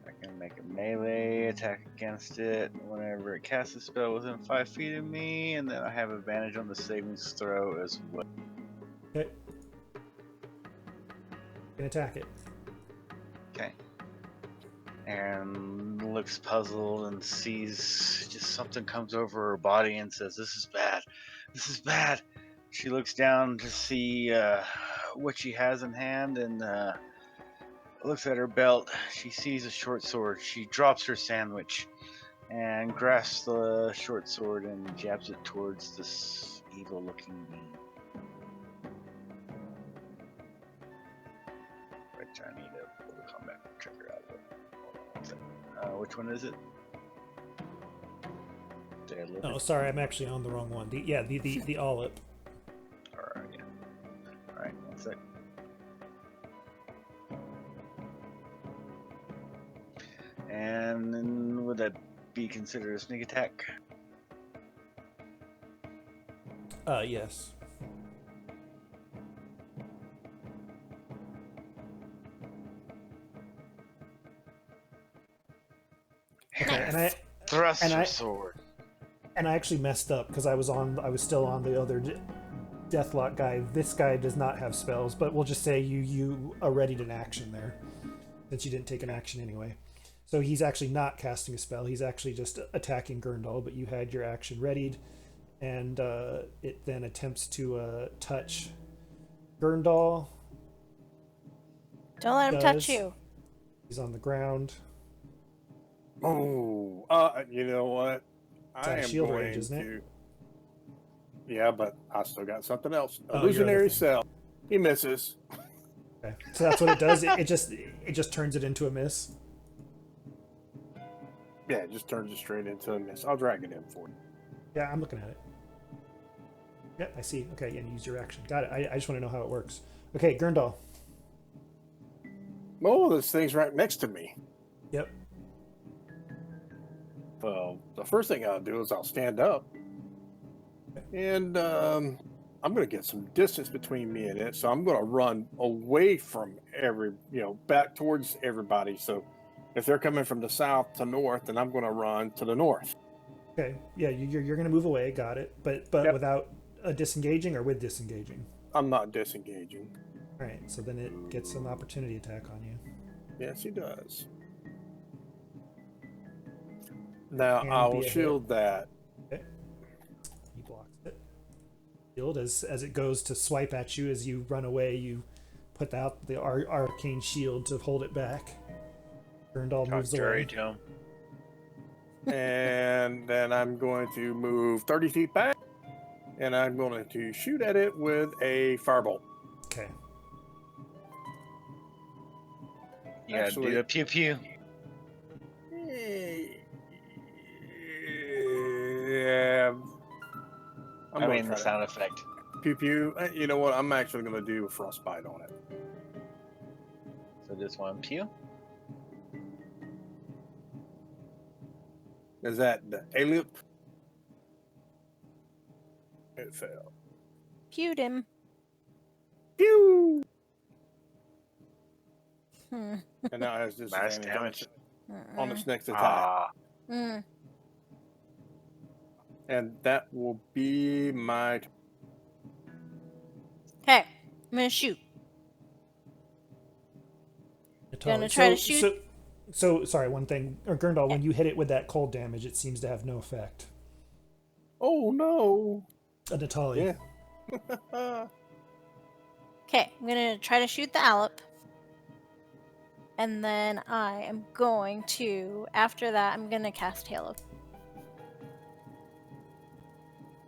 I can make a melee attack against it whenever it casts a spell within 5 feet of me, and then I have advantage on the savings throw as well. Okay. Can attack it. Okay. And looks puzzled and sees just something comes over her body and says, "This is bad. This is bad." She looks down to see what she has in hand and looks at her belt. She sees a short sword. She drops her sandwich and grasps the short sword and jabs it towards this evil-looking being. Which I need to pull the combat trigger out of it. Which one is it? Did I look Oh, at- sorry, I'm actually on the wrong one. The Olip. Alright, yeah. Alright, 1 sec. And then would that be considered a sneak attack? Yes. Okay, Thrust and her I- sword. And I actually messed up because I was still on the other Deathlock guy. This guy does not have spells, but we'll just say you readied an action there, since you didn't take an action anyway. So he's actually not casting a spell. He's actually just attacking Gurndal, but you had your action readied, and it then attempts to touch Gurndal. Don't let him touch you. He's on the ground. Oh, you know what? It's out of shield range, isn't it? Yeah, but I still got something else. Oh, your Illusionary other thing. cell. He misses. Okay, so that's what it does. It just turns it into a miss. Yeah, it just turns it straight into a miss. I'll drag it in for you. Yeah, I'm looking at it. Yep, I see. Okay, and use your action. Got it. I just want to know how it works. Okay, Gurndal. Oh, this thing's right next to me. Yep. Well, the first thing I'll do is I'll stand up, and I'm going to get some distance between me and it. So I'm going to run away from back towards everybody. So if they're coming from the south to north, then I'm going to run to the north. Okay. Yeah, you're going to move away. Got it. But Yep. without disengaging or with disengaging. I'm not disengaging. All right. So then it gets an opportunity attack on you. Yes, he does. Now Can I be will a hit. shield that. Okay. He blocks it. Shield as it goes to swipe at you as you run away. You put out the arcane shield to hold it back. Gurndal moves away. to him. And then I'm going to move 30 feet back, and I'm going to shoot at it with a firebolt. Okay. Yeah, Actually- do a pew pew. Yeah. I'm I gonna mean try the sound effect. Pew pew. You know what? I'm actually going to do a frostbite on it. So just one pew. Is that the alip? It failed. Pewed him. Pew! Hmm. And now it has Nice disadvantage damage. on its next attack. Ah, Mm. And that will be my... Okay, I'm gonna shoot. Gonna try to shoot? So sorry, one thing. Or Gurndal, when you hit it with that cold damage, it seems to have no effect. Oh, no. Natali. Yeah. Okay, I'm gonna try to shoot the Alep. And then I am going to, after that, I'm gonna cast Halo.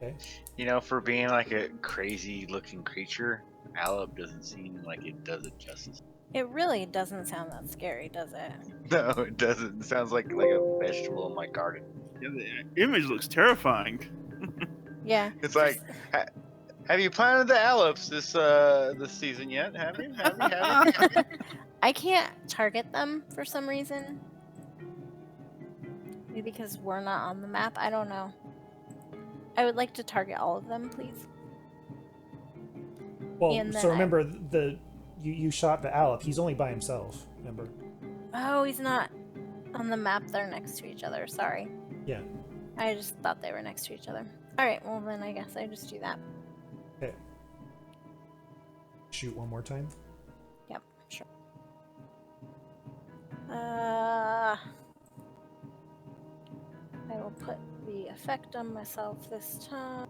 Okay. you know, for being like a crazy looking creature, Alep doesn't seem like it does it justice. It really doesn't sound that scary, does it? No, it doesn't. It sounds like a vegetable in my garden. Yeah, the image looks terrifying. Yeah. It's like, have you planted the Aleps this season yet? Have you? Have you? I can't target them for some reason. Maybe because we're not on the map. I don't know. I would like to target all of them, please. Well, And so then remember you shot the Alep. He's only by himself. Remember? Oh, he's not on the map. They're next to each other. Sorry. Yeah. I just thought they were next to each other. Alright, well then I guess I just do that. Okay. Shoot one more time. Yep, sure. I will put the effect on myself this time.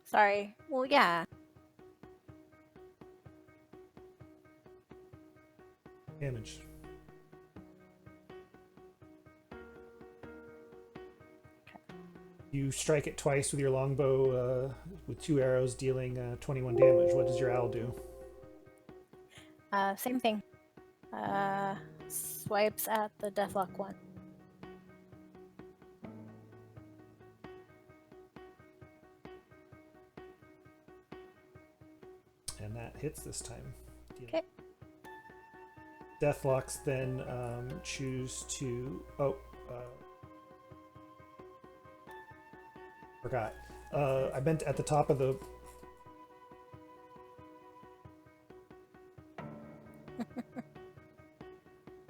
Sorry. Well, yeah. Damage. You strike it twice with your longbow with 2 arrows, dealing 21 damage. What does your owl do? Same thing. Swipes at the Deathlock one. And that hits this time. Okay. Deathlocks then choose to... forgot. I meant at the top of the...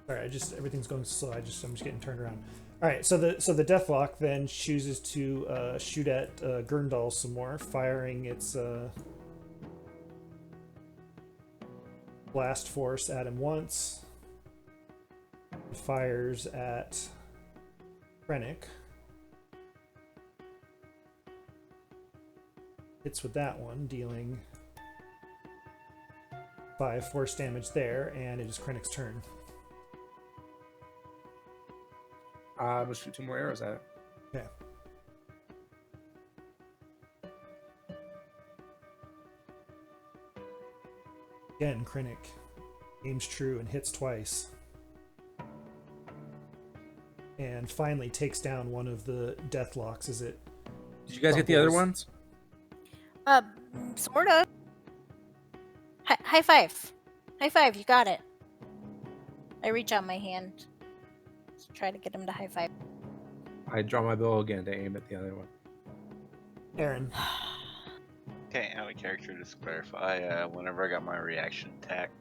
Sorry, everything's going slow. I'm just getting turned around. All right, so the Deathlock then chooses to shoot at Gurndal some more, firing its blast force at him once. It fires at Krennic. Hits with that one, dealing 5 force damage there, and it is Krennic's turn. I'm gonna shoot 2 more arrows at it. Okay. Again, Krennic aims true and hits twice. And finally takes down one of the Deathlocks as it... Did you guys get the other ones? Sort of. High five. High five, you got it. I reach out my hand to try to get him to high five. I draw my bow again to aim at the other one. Aaron. Okay, out of character, just to clarify, whenever I got my reaction attack,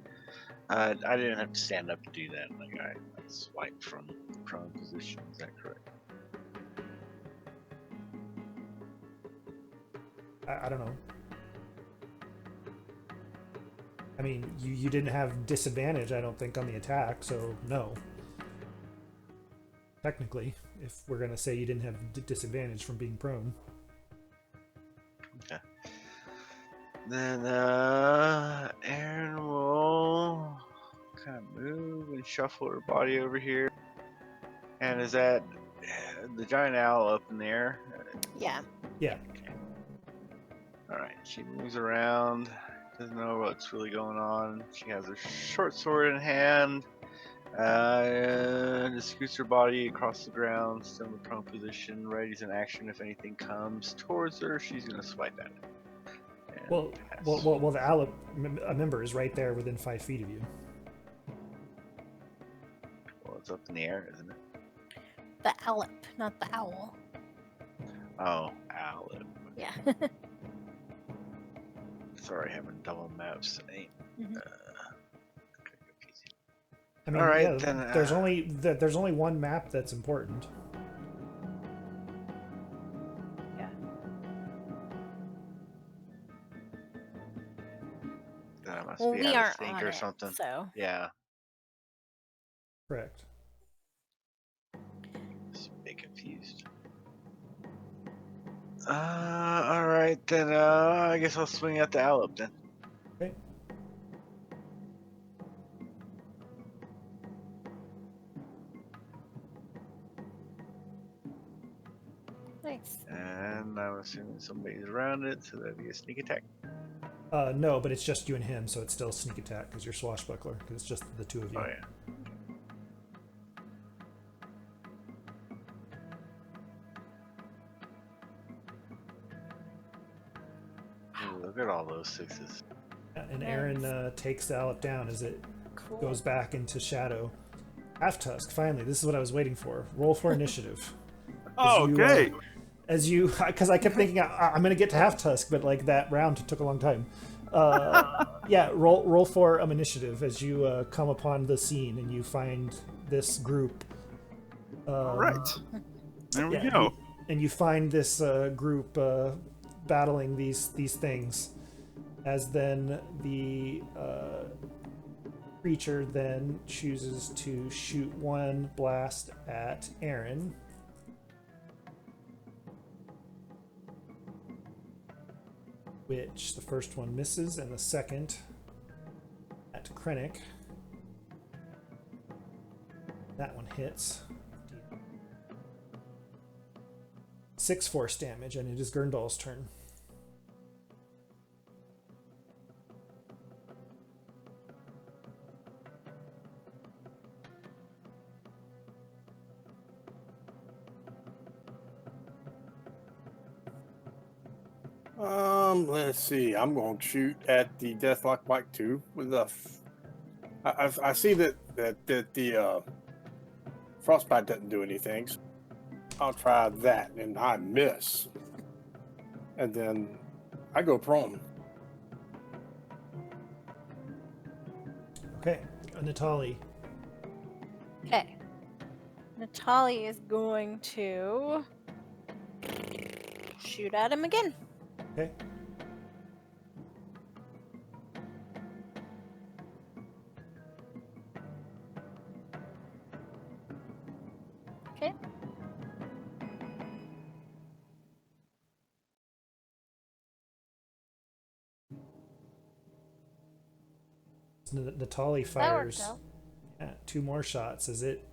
I didn't have to stand up to do that. Like, I swiped from the prone position. Is that correct? I don't know. I mean, you didn't have disadvantage, I don't think, on the attack, so no. Technically, if we're going to say you didn't have disadvantage from being prone. Okay. Then, Aaron will kind of move and shuffle her body over here. And is that the giant owl up in the air? Yeah. Yeah. Okay. Alright, she moves around, doesn't know what's really going on. She has her short sword in hand, just scoots her body across the ground, still in the prone position, readies an action if anything comes towards her. She's going to swipe at it. And Well, pass. the owl member is right there within 5 feet of you. Well, it's up in the air, isn't it? The owlip, not the owl. Oh, owl. Yeah. Sorry, having double maps. Mhm. I mean, All right, yeah, then, there's only one map that's important. Yeah. That must Well, be we out of aren't sync on or it, something. so Yeah, Correct. just a bit confused. All right, then. I guess I'll swing at the owl then. Okay. nice. And I'm assuming somebody's around it, so that'd be a sneak attack. No, but it's just you and him, so it's still sneak attack because you're swashbuckler. Because it's just the two of you. Oh yeah. Ooh, look at all those sixes. And Aaron takes the Alep down as it Cool. goes back into shadow. Half Tusk, finally, this is what I was waiting for. Roll for initiative. Oh, you, okay. Because I kept thinking I'm gonna get to Half Tusk, but like that round took a long time. Yeah, roll for initiative as you come upon the scene and you find this group. All right. There we yeah, go. And you find this group battling these things, as then the creature then chooses to shoot one blast at Aaron. Which the first one misses, and the second at Krennic. That one hits. 6 force damage, and it is Gurndal's turn. Let's see. I'm going to shoot at the Deathlock Bike too. With the, I see that the frostbite doesn't do anything. So I'll try that, and I miss, and then I go prone. Okay, Natali. Okay. Natalie is going to shoot at him again. Okay. Okay. Natalie That worked fires out. 2 more shots as it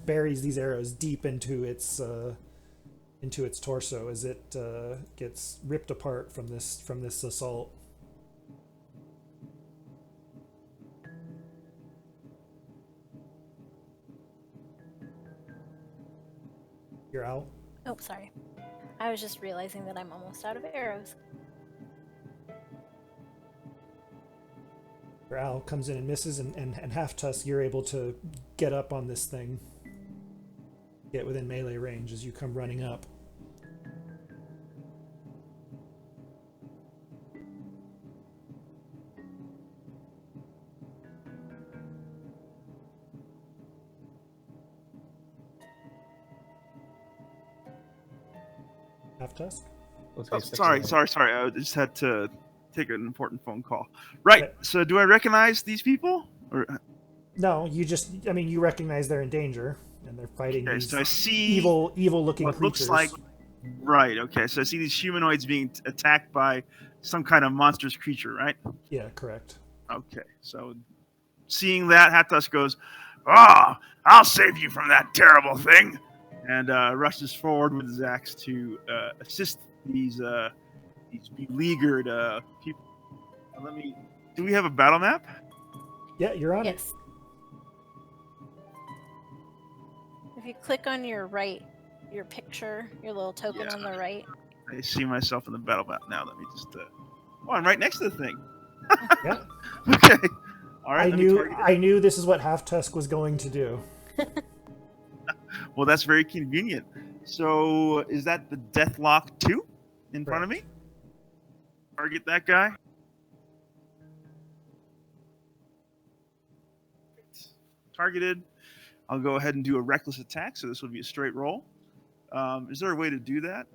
buries these arrows deep into its torso as it gets ripped apart from this assault. You're out. Oh, sorry. I was just realizing that I'm almost out of arrows. Your owl comes in and misses, and Half Tusk, you're able to get up on this thing, get within melee range as you come running up. Half Tusk? Let's Oh, face it, sorry. I just had to take an important phone call. Right. Okay. So, do I recognize these people? Or No, you recognize they're in danger, and they're fighting okay, these so I see evil-looking what creatures. looks like. Right. Okay. So I see these humanoids being attacked by some kind of monstrous creature. Right. Yeah, correct. Okay. So, seeing that, Half Tusk goes, "Ah, I'll save you from that terrible thing," and rushes forward with his axe to assist these beleaguered people. Do we have a battle map? Yeah, you're on it. Yes. If you click on your right, your picture, your little token Yeah. on the right. I see myself in the battle map now. Let me just. Oh, I'm right next to the thing. Yeah. Okay. All right. I knew this is what Half Tusk was going to do. Well, that's very convenient. So, is that the Deathlock 2 in front of me? Target that guy. Targeted. I'll go ahead and do a reckless attack. So this will be a straight roll. Is there a way to do that?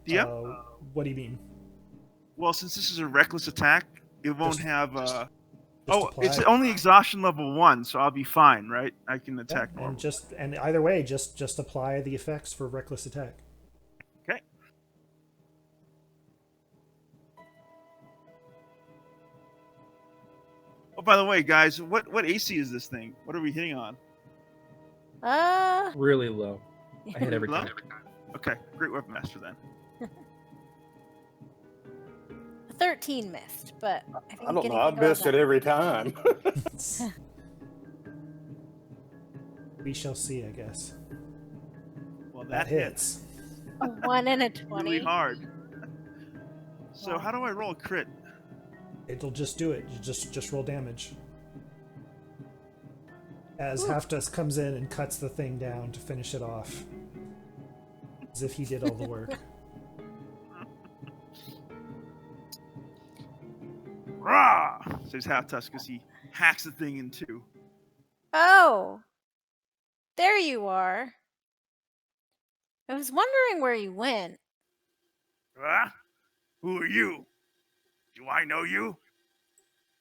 Yeah. What do you mean? Well, since this is a reckless attack, it won't have. Just It's apply. only exhaustion level 1, so I'll be fine, right? I can attack Yeah, normal. and either way, just apply the effects for reckless attack. Okay. Oh, by the way, guys, what AC is this thing? What are we hitting on? Really low. I hit every Low? time. Okay, great weapon master then. 13 missed, but I think I don't know. I anything above missed it that- every time. We shall see, I guess. Well, That hits. A 1 and a really 20. hard. So Wow. how do I roll a crit? It'll just do it. You just roll damage. As Ooh. Half Tusk comes in and cuts the thing down to finish it off. As if he did all the work. Rah! Says Half Tusk as he hacks the thing in two. Oh, there you are. I was wondering where you went. Ah? Who are you? Do I know you?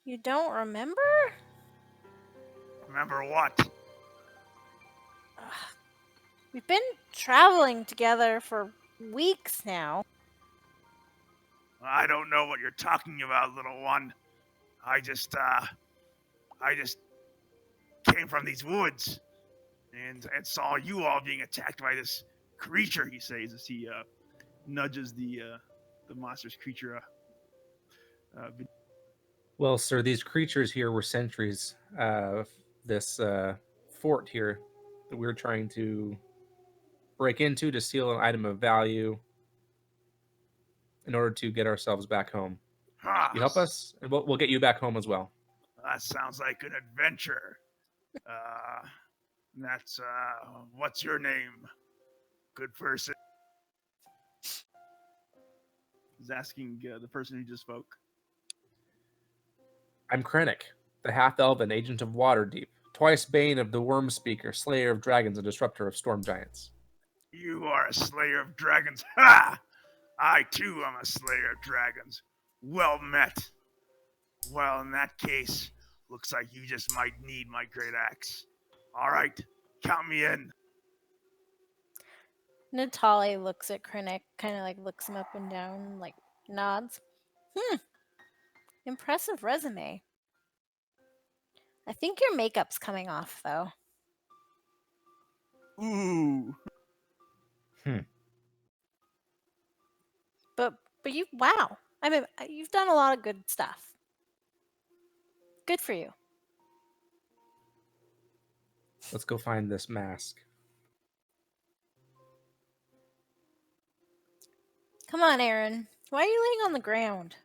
You don't remember? Remember what? Ugh. We've been traveling together for weeks now. I don't know what you're talking about, little one. I just came from these woods and saw you all being attacked by this creature, he says as he nudges the monstrous creature. Well, sir, these creatures here were sentries of this fort here that we were trying to break into to steal an item of value in order to get ourselves back home. You help us, and we'll get you back home as well. That sounds like an adventure. That's what's your name, good person? He's asking the person who just spoke. I'm Krennic. the half-elven agent of Waterdeep, twice bane of the Worm Speaker, slayer of dragons, and disruptor of storm giants. You are a slayer of dragons. Ha! I too am a slayer of dragons. Well met. Well, in that case, looks like you just might need my great axe. All right, count me in. Natalie looks at Krennic, kind of like looks him up and down, like nods. Impressive resume. I think your makeup's coming off, though. Ooh. But wow. I mean, you've done a lot of good stuff. Good for you. Let's go find this mask. Come on, Aaron. Why are you laying on the ground?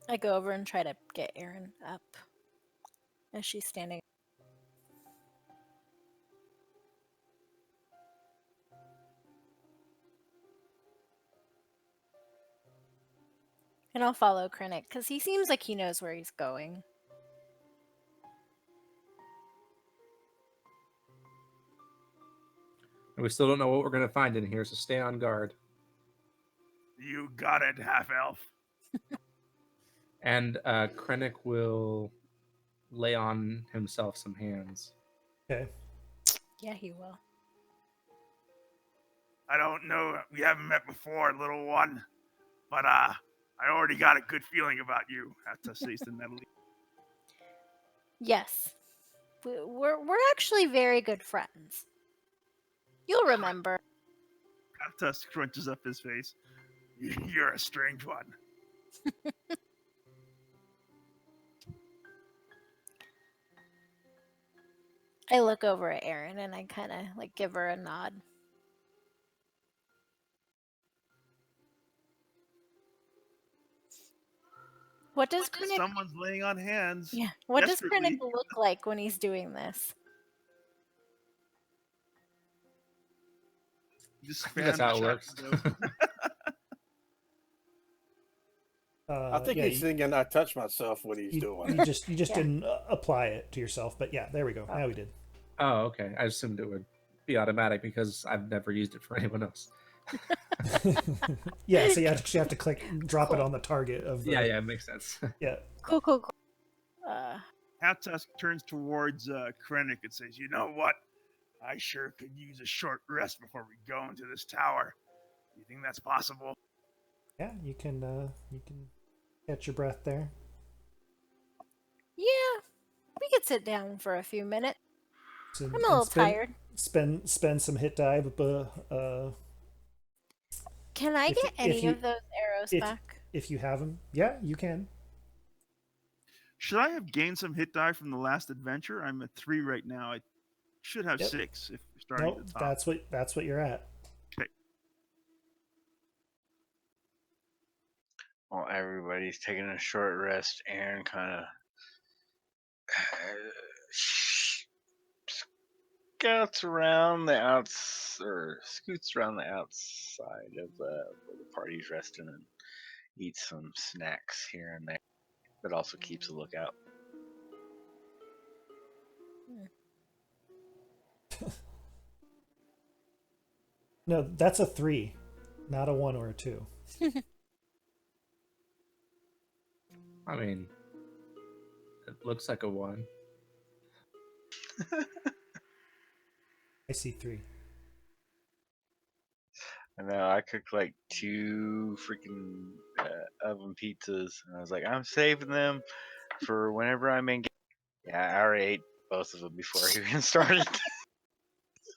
I go over and try to get Aaron up as she's standing. And I'll follow Krennic, because he seems like he knows where he's going. And we still don't know what we're going to find in here, so stay on guard. You got it, half-elf. And Krennic will lay on himself some hands. Okay. Yeah, he will. I don't know, we haven't met before, little one, but I already got a good feeling about you, to say the Natalie. Yes. We're actually very good friends. You'll remember. Half Tusk crunches up his face. You're a strange one. I look over at Erin and I kind of like give her a nod. What does Krennic? Someone's laying on hands. Yeah. What does desperately. Krennic look like when he's doing this? Just I think that's how it works. I think yeah, he's thinking I touch myself what he's you, doing. you just Yeah. didn't apply it to yourself, but yeah, there we go. Now we did. Oh, okay. I assumed it would be automatic because I've never used it for anyone else. Yeah, so you actually have to drop it on the target of the, Yeah, it makes sense. yeah. Cool. Half Tusk turns towards Krennic and says, "You know what? I sure could use a short rest before we go into this tower. You think that's possible?" Yeah, you can catch your breath there. Yeah, we could sit down for a few minutes. And, I'm a little tired. Spend some hit die, but Can I get any of those arrows back? if you have them. Yeah, you can. Should I have gained some hit die from the last adventure? I'm at 3 right now. I should have 6 if we're starting Nope, at the top. that's what you're at. Okay. While everybody's taking a short rest, Aaron kind of scoots around the outside of where the party's resting and eats some snacks here and there, but also keeps a lookout. No, that's a 3, not a 1 or a 2. I mean, it looks like a 1. I see 3. I know, I cooked like 2 freaking oven pizzas, and I was like, I'm saving them for whenever I'm in. Yeah, I already ate both of them before I even started.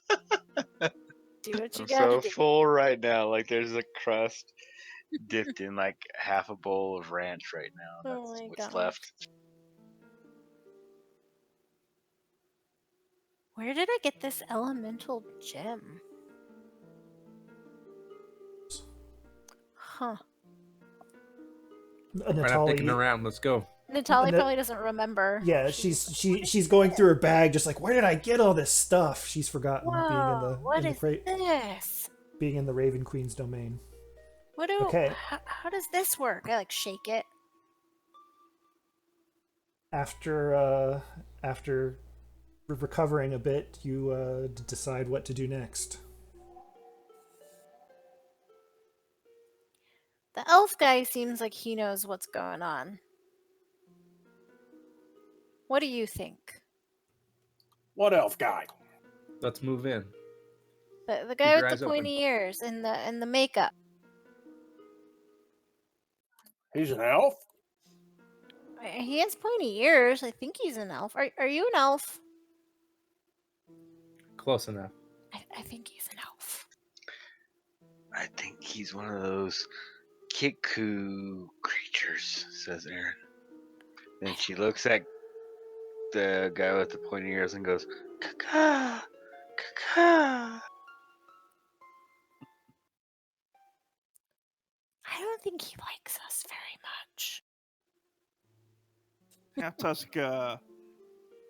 Do what you I'm gotta so do. full right now. Like, there's a crust dipped in like half a bowl of ranch right now. Oh That's my what's gosh. left. Where did I get this elemental gem? Huh. We're not Natalie, dicking around. Let's go. Natalie probably doesn't remember. yeah, she's going through her bag, just like, where did I get all this stuff? She's forgotten Whoa, what being is this? being in the Raven Queen's domain. What do? Okay. How does this work? I like shake it. after recovering a bit, you decide what to do next. The elf guy seems like he knows what's going on. What do you think? What elf guy? Let's move in. The Keep guy your with eyes the open. pointy ears and the makeup. He's an elf? He has pointy ears. I think he's an elf. Are you an elf? Close enough. I think he's an elf. I think he's one of those Kiku creatures, says Aaron. Then she looks at the guy with the pointy ears and goes, "Kaka, kaka." I don't think he likes us very much. Half Tusk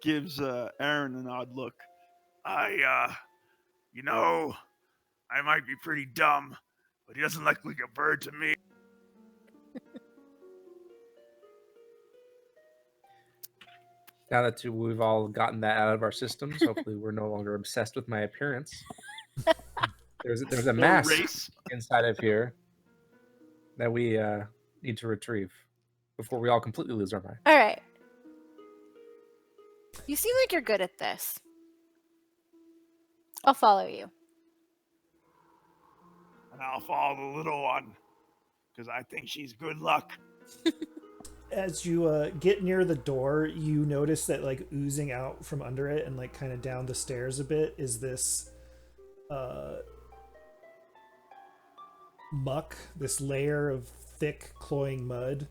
gives Aaron an odd look. I might be pretty dumb, but he doesn't look like a bird to me. Now that we've all gotten that out of our systems, hopefully we're no longer obsessed with my appearance. There's a Or mask race. inside of here that we need to retrieve before we all completely lose our mind. All right. You seem like you're good at this. I'll follow you. And I'll follow the little one, because I think she's good luck. As you get near the door, you notice that like oozing out from under it and like kind of down the stairs a bit is this muck, this layer of thick cloying mud.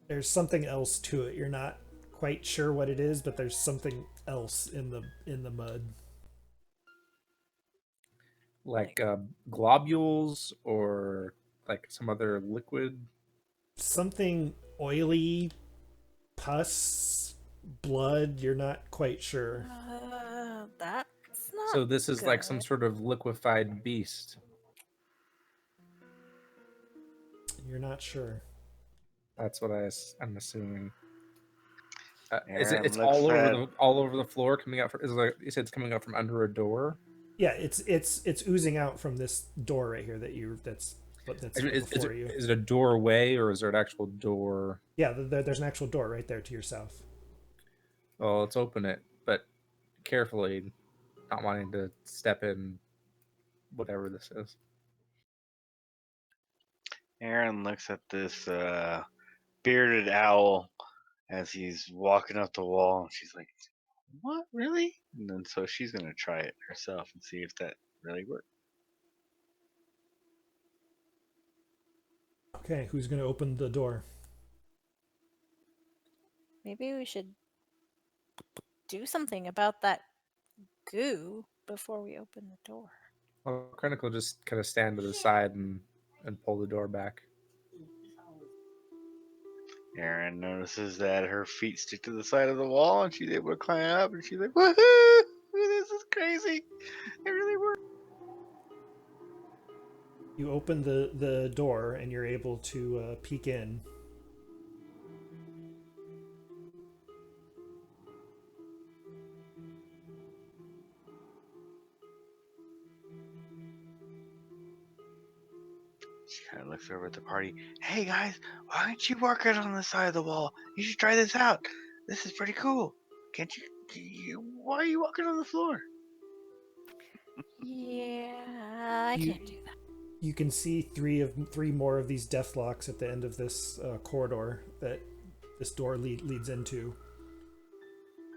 There's something else to it. You're not quite sure what it is, but there's something else in the mud. Like globules or like some other liquid. Something oily, pus, blood. You're not quite sure. That's not. So this is like some good. sort of liquefied beast. You're not sure. That's what I'm assuming. Is Aaron it's looks all over the floor coming out from? Is like you said, it's coming out from under a door. Yeah, it's oozing out from this door right here that's before you. Is it a doorway or is there an actual door? Yeah, there's an actual door right there to your south. Well, let's open it, but carefully, not wanting to step in whatever this is. Aaron looks at this bearded owl as he's walking up the wall, and she's like, "What, really?" And then so she's gonna try it herself and see if that really works. Okay, who's going to open the door? Maybe we should do something about that goo before we open the door. Well, Chronicle just kind of stand to the side and pull the door back. Aaron notices that her feet stick to the side of the wall, and she's able to climb up, and she's like, "Woohoo! This is crazy! It really worked." You open the door and you're able to peek in. She kind of looks over at the party. "Hey guys, why aren't you working on the side of the wall? You should try this out. This is pretty cool. Can't you? Why are you walking on the floor?" Yeah, I can't do that. You can see three more of these death locks at the end of this corridor that this door leads into.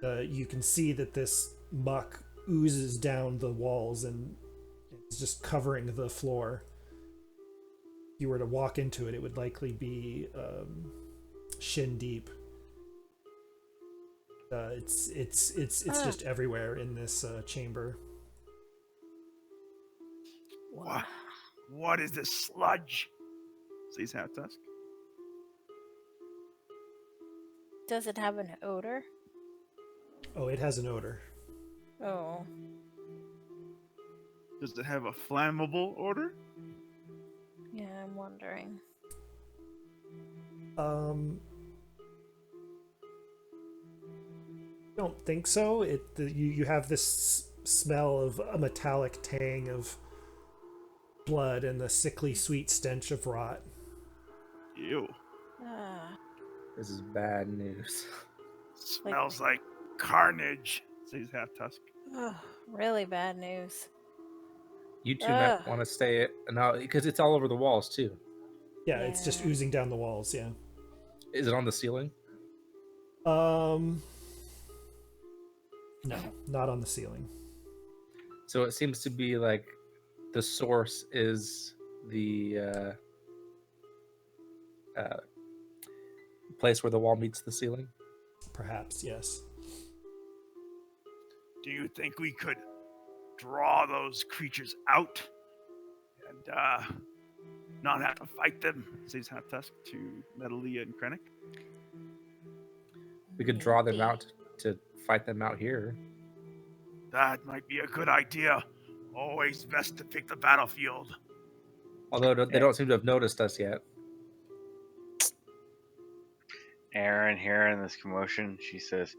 You can see that this muck oozes down the walls and is just covering the floor. If you were to walk into it, it would likely be shin deep. It's just everywhere in this chamber. What is this sludge? Says Half Tusk. Does it have an odor? Oh, it has an odor. Oh. Does it have a flammable odor? Yeah, I'm wondering. Don't think so. You have this smell of a metallic tang of blood and the sickly sweet stench of rot. Ew. Ah, This is bad news. Smells like carnage, says Half Tusk. ugh, really bad news. You two Ugh. might want to stay now because it's all over the walls too. Yeah, it's just Yeah. oozing down the walls. Yeah. Is it on the ceiling? No, not on the ceiling. So it seems to be like the source is the place where the wall meets the ceiling. Perhaps, yes. Do you think we could draw those creatures out and not have to fight them? Says Half Tusk to Metalia and Krennic. We could draw them Maybe. out to fight them out here. That might be a good idea. Always best to pick the battlefield. Although they don't seem to have noticed us yet. Aaron, hearing this commotion, she says,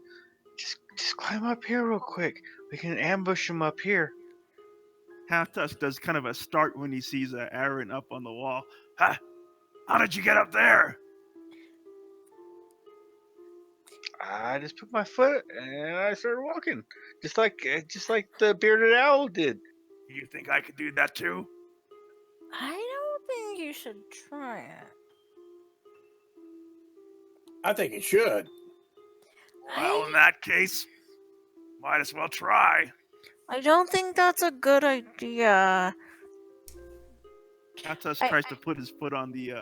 "Just climb up here real quick. We can ambush them up here." Half Tusk does kind of a start when he sees Aaron up on the wall. Ha! How did you get up there? I just put my foot and I started walking, just like the bearded owl did. You think I could do that too? I don't think you should try it. I think it should. Well, in that case, might as well try. I don't think that's a good idea. Half Tusk I- tries to put his foot on the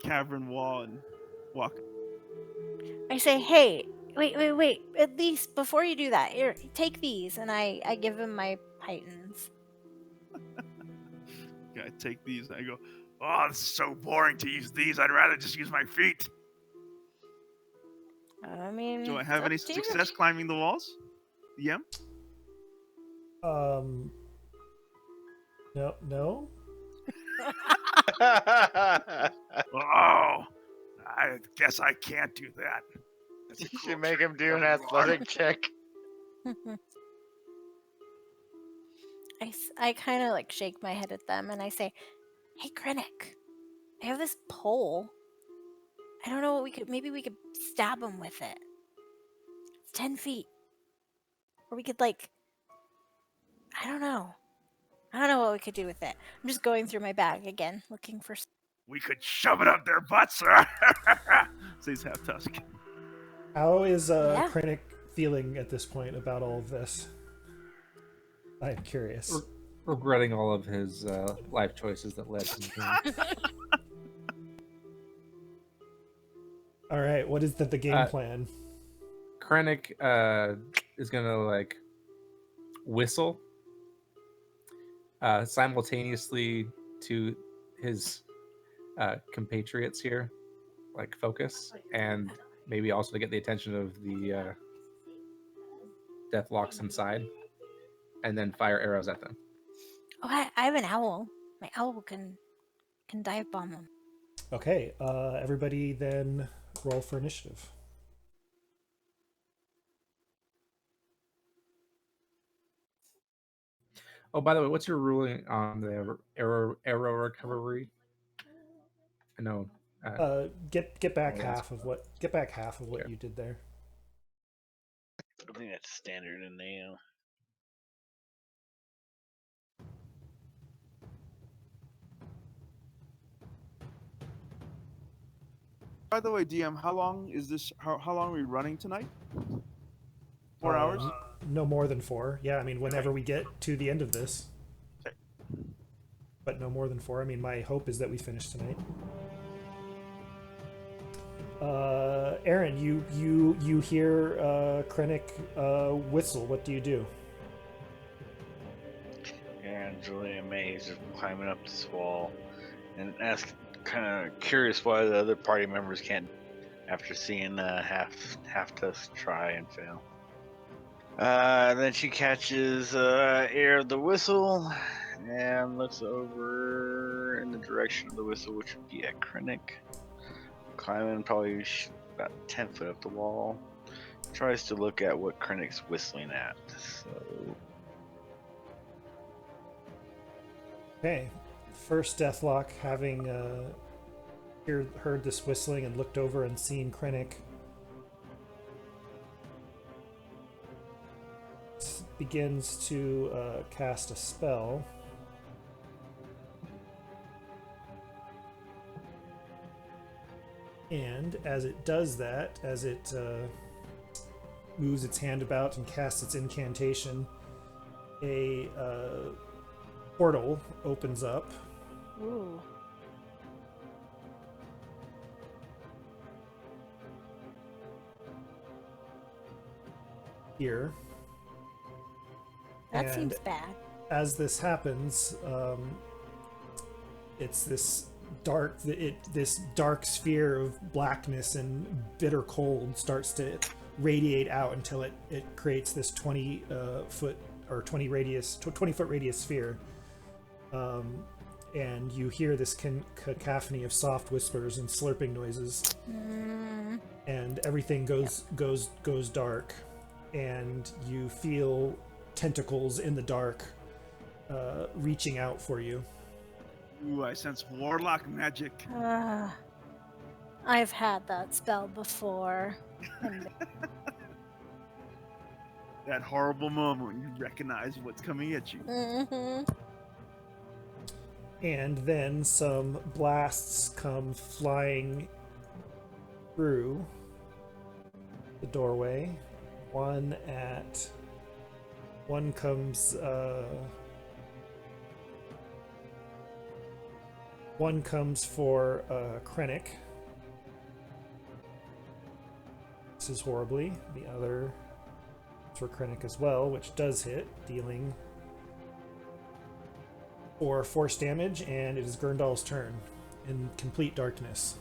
cavern wall and walk. I say, hey, wait. At least before you do that, here, take these. And I give him my pythons. I take these and I go, oh, this is so boring to use these. I'd rather just use my feet. I mean, Do I have it's any up to you. success climbing the walls? Yeah. No. Oh, I guess I can't do that. That's a You cool should make trick, him do an whatever you are. athletic check. I kind of like shake my head at them and I say, hey, Krennic, I have this pole. I don't know what maybe we could stab him with it. It's 10 feet. Or we could I don't know. I don't know what we could do with it. I'm just going through my bag again, looking for. We could shove it up their butts, says Half Tusk. How is Yeah. Krennic feeling at this point about all of this? I'm curious. Regretting all of his life choices that led him to. All right, what is the game plan? Krennic is gonna whistle simultaneously to his compatriots here, focus, and maybe also to get the attention of the Deathlocks inside, and then fire arrows at them. Oh, I have an owl. My owl can dive bomb him. Okay, everybody then roll for initiative. Oh, by the way, what's your ruling on the arrow recovery? I know. Get back Oh, half of what Sure. you did there. I think that's standard in the. By the way, DM, how long is this? How long are we running tonight? 4 hours? No more than 4. Yeah, I mean, whenever we get to the end of this. Okay. But no more than 4. I mean, my hope is that we finish tonight. Aaron, you hear Krennic whistle. What do you do? Aaron's really amazed at climbing up this wall, and kind of curious why the other party members can't. After seeing Half Tusk try and fail. Then she catches ear of the whistle and looks over in the direction of the whistle, which would be at Krennic. Climbing probably about 10 foot up the wall. Tries to look at what Krennic's whistling at. So Okay. First Deathlock, having heard this whistling and looked over and seen Krennic, begins to cast a spell. And as it does that, as it moves its hand about and casts its incantation, a portal opens up. Ooh. Here. That And seems bad. as this happens, it's this dark sphere of blackness and bitter cold starts to radiate out until it creates this 20 foot or 20 foot radius sphere. And you hear this cacophony of soft whispers and slurping noises, and everything goes dark, and you feel tentacles in the dark reaching out for you. Ooh, I sense warlock magic. I've had that spell before. That horrible moment when you recognize what's coming at you. And then some blasts come flying through the doorway. One comes for Krennic. Misses horribly. The other for Krennic as well, which does hit, dealing 4 force damage, and it is Gurndal's turn in complete darkness.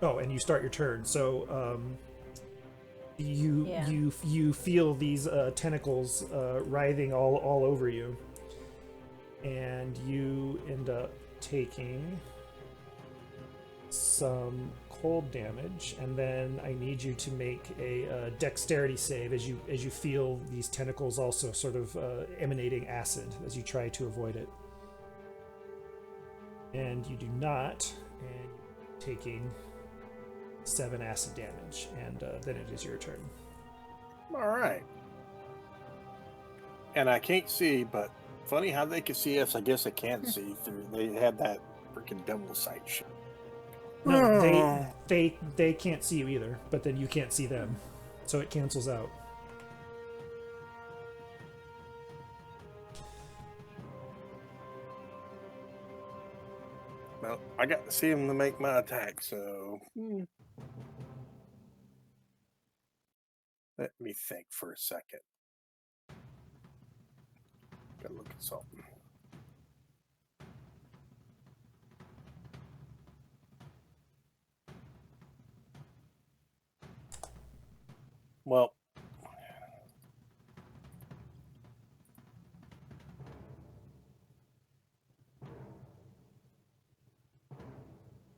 Oh, and you start your turn. So you feel these tentacles writhing all over you, and you end up taking some cold damage, and then I need you to make a dexterity save as you feel these tentacles also sort of emanating acid as you try to avoid it. And you do not, and you're taking 7 acid damage, and then it is your turn. All right. And I can't see, but funny how they can see us. I guess I can't see through. They had that freaking devil sight shit. No, they can't see you either, but then you can't see them, so it cancels out. Well, I got to see him to make my attack, so let me think for a second. Gotta look at something. Well,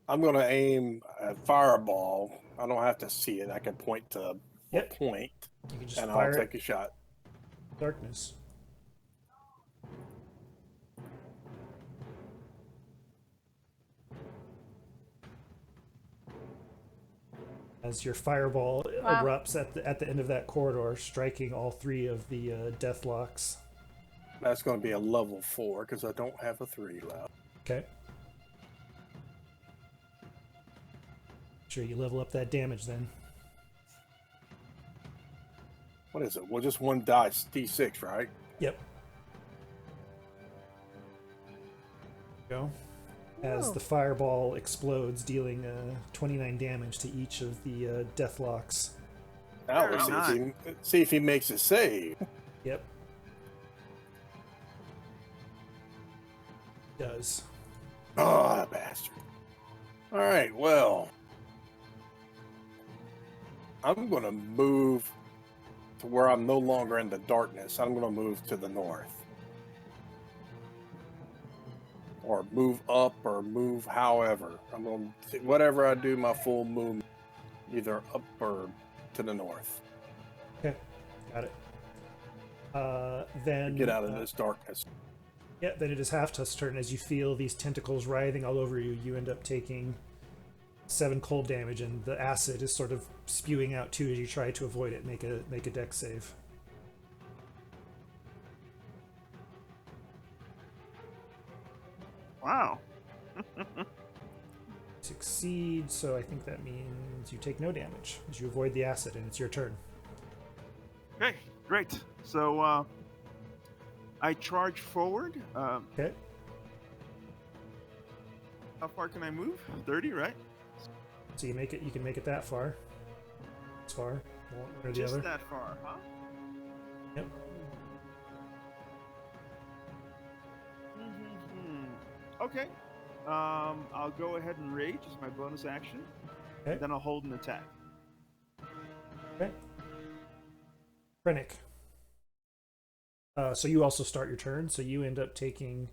I'm going to aim a fireball. I don't have to see it. I can point to a point, You can just and fire I'll it. take a shot. Darkness. As your fireball erupts at the end of that corridor, striking all 3 of the Deathlocks. That's going to be a level 4 because I don't have a 3 left. Okay. Sure, you level up that damage then. What is it? Well, just one dice, D6, right? Yep. Go. As the fireball explodes, dealing 29 damage to each of the Deathlocks. Now let's see if he makes a save. Yep. Does. Oh, that bastard. All right, well, I'm going to move to where I'm no longer in the darkness. I'm going to move to the north. or move up or move however. I'm going to, whatever I do, my full movement, either up or to the north. Okay, got it. Then Get out of this darkness. Yeah, then it is Half Tusk's turn. As you feel these tentacles writhing all over you, you end up taking 7 cold damage, and the acid is sort of spewing out too as you try to avoid it. Make a dex save. Wow. Succeed, so I think that means you take no damage as you avoid the acid, and it's your turn. Okay, great. So I charge forward. Okay. How far can I move? 30, right? So you can make it that far. As far, one or the Just other. that far, huh? Yep. Okay. I'll go ahead and rage as my bonus action. Okay. Then I'll hold an attack. Okay. Krennic. So you also start your turn, so you end up taking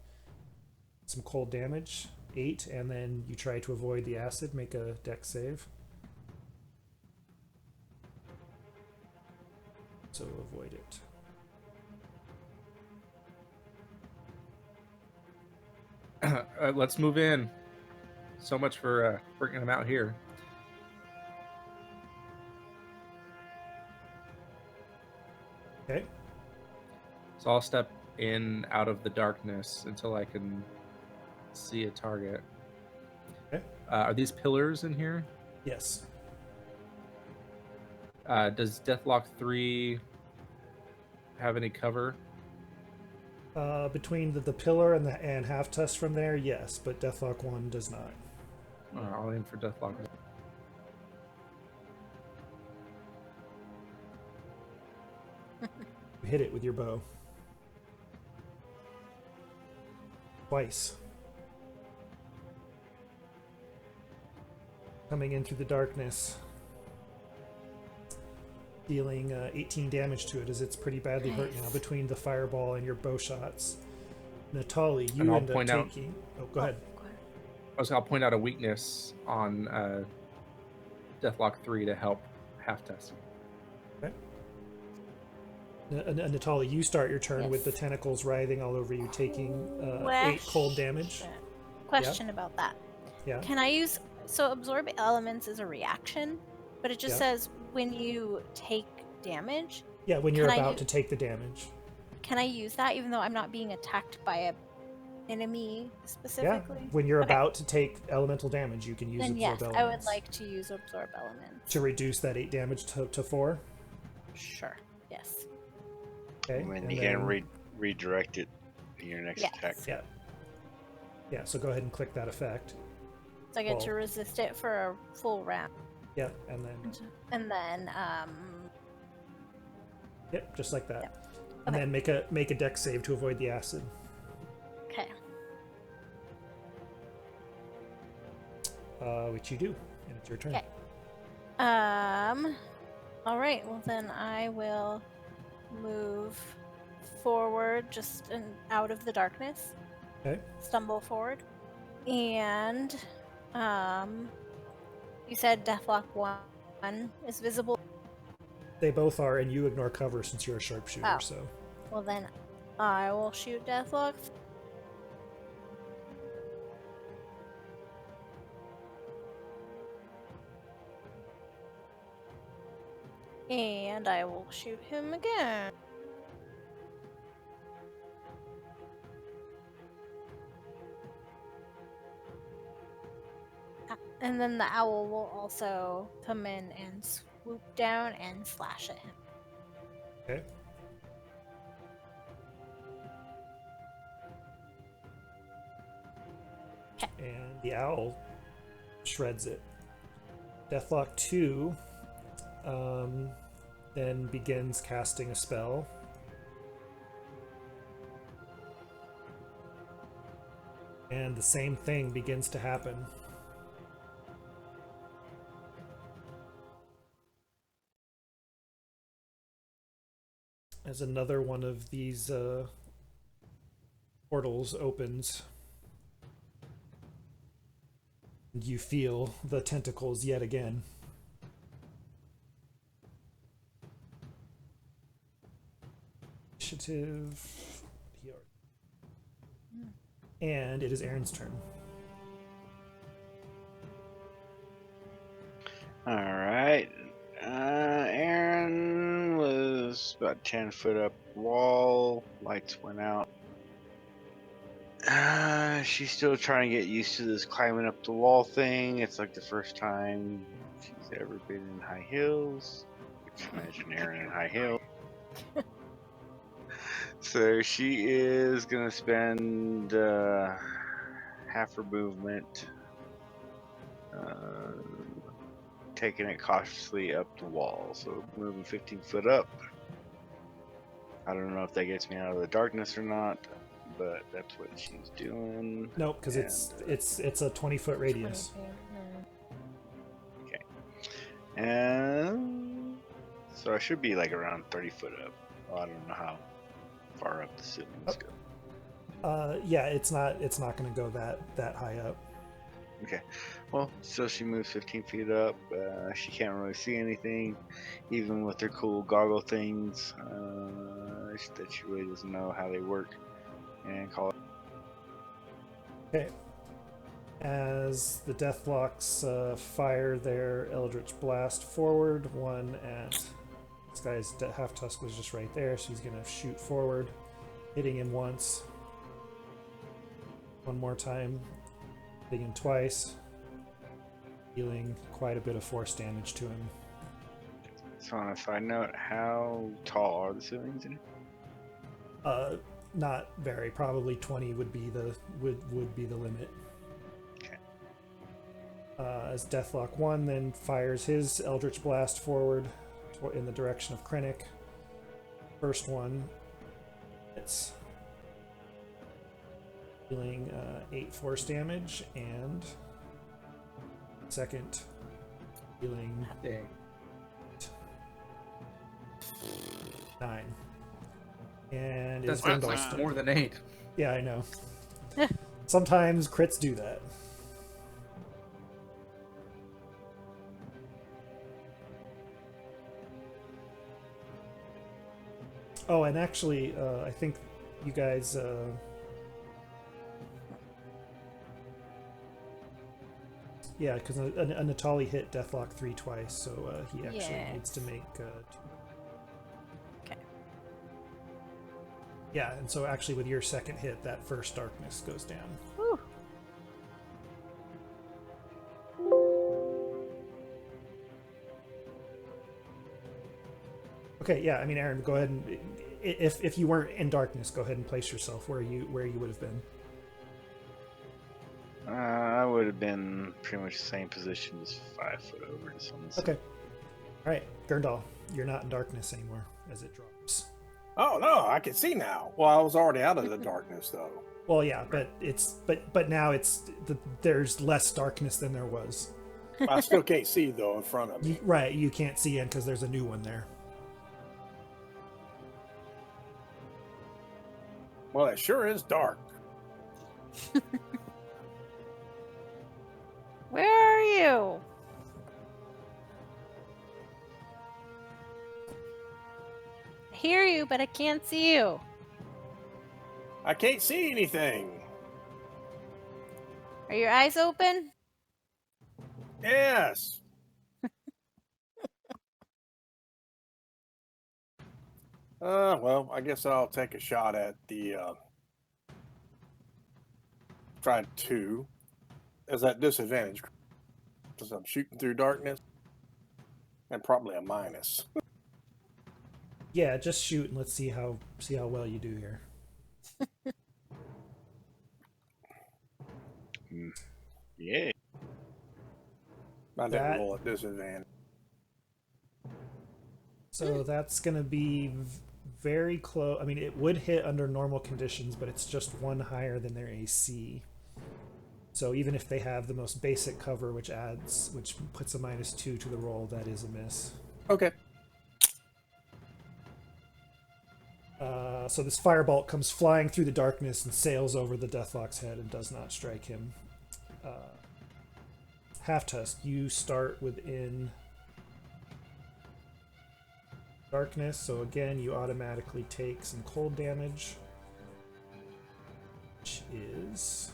some cold damage, 8, and then you try to avoid the acid. Make a dex save. So avoid it. Let's move in. So much for bringing them out here. Okay. So I'll step in out of the darkness until I can see a target. Okay. Are these pillars in here? Yes. Does Deathlock 3 have any cover? Between the pillar and Half Tusk from there, yes, but Deathlock 1 does not. I'll aim for Deathlock. You hit it with your bow. Twice. Coming in through the darkness. Dealing 18 damage to it as it's pretty badly hurt now between the fireball and your bow shots. Natali, you end up taking... Oh, go ahead. I'll point out a weakness on Deathlock 3 to help Half Tusk. Okay. Natali, you start your turn with the tentacles writhing all over you, taking 8 cold damage. Question about that. Yeah. Can I use... So absorb elements is a reaction, but it just says when you take damage. Yeah, when you're about to take the damage. Can I use that even though I'm not being attacked by a enemy specifically? Yeah, when you're about to take elemental damage, you can use then absorb yes, elements. I would like to use absorb elements. To reduce that 8 damage to 4? Sure, yes. Okay. And you can redirect it in your next attack. Yeah. Yeah, so go ahead and click that effect. So I get to resist it for a full round. Yeah, and then... Yep, just like that. Yep. And then make a dex save to avoid the acid. Okay. Which you do, and it's your turn. Okay. All right. Well, then I will move forward, just out of the darkness. Okay. Stumble forward, and you said Deathlock 1 is visible. They both are, and you ignore cover since you're a sharpshooter. Oh. So. Well, then I will shoot Deathlock. And I will shoot him again. And then the owl will also come in and swoop down and slash at him. Okay. And the owl shreds it. Deathlock 2 then begins casting a spell. And the same thing begins to happen. As another one of these portals opens You feel the tentacles yet again. Initiative. And it is Aaron's turn. All right. Aaron was about 10 foot up the wall. Lights went out. She's still trying to get used to this climbing up the wall thing. It's like the first time she's ever been in high heels. Which imagine Aaron in high heels. So she is gonna spend half her movement taking it cautiously up the wall. So moving 15 foot up. I don't know if that gets me out of the darkness or not, but that's what she's doing. Nope, because it's a 20-foot radius. 20 feet. Okay. And so I should be like around 30 foot up. Well, I don't know how far up the ceilings go. Yeah, it's not going to go that high up. Okay. Well, so she moves 15 feet up. She can't really see anything, even with her cool goggle things. That she really doesn't know how they work. And call it. Okay. As the Deathlocks fire their Eldritch Blast forward, one at this guy's Half Tusk was just right there, so he's going to shoot forward, hitting him once. One more time, hitting him twice, dealing quite a bit of force damage to him. So on a side note, how tall are the ceilings in here? Not very. Probably 20 would be the limit. Okay. As Deathlock 1 then fires his Eldritch Blast forward in the direction of Krennic. First one, it's dealing 8 force damage, and second dealing 9. And That's it's Grindal's like turn. more than 8. Yeah, I know. Sometimes crits do that. Oh, and actually, I think you guys... yeah, because Natali hit Deathlock 3 twice, so he actually needs to make... Okay. Yeah, and so actually with your second hit, that first darkness goes down. Whew. Okay, yeah, I mean, Aaron, go ahead and... If you weren't in darkness, go ahead and place yourself where you would have been. I would have been pretty much the same position, just 5 foot over. Okay. Alright, Gurndal, you're not in darkness anymore as it drops. Oh no, I can see now. Well, I was already out of the darkness though. Well, yeah, but now there's less darkness than there was. I still can't see though in front of me. Right, you can't see in because there's a new one there. Well, it sure is dark. Where are you? I hear you, but I can't see you. I can't see anything. Are your eyes open? Yes. Well, I guess I'll take a shot at the try 2 as that disadvantage because I'm shooting through darkness and probably a minus. Yeah, just shoot and let's see how well you do here. Yeah. I didn't roll at disadvantage. So that's going to be very close. I mean, it would hit under normal conditions, but it's just 1 higher than their AC. So even if they have the most basic cover, which puts a -2 to the roll, that is a miss. Okay. So this firebolt comes flying through the darkness and sails over the Deathlock's head and does not strike him. Half Tusk, you start within darkness, so again, you automatically take some cold damage, which is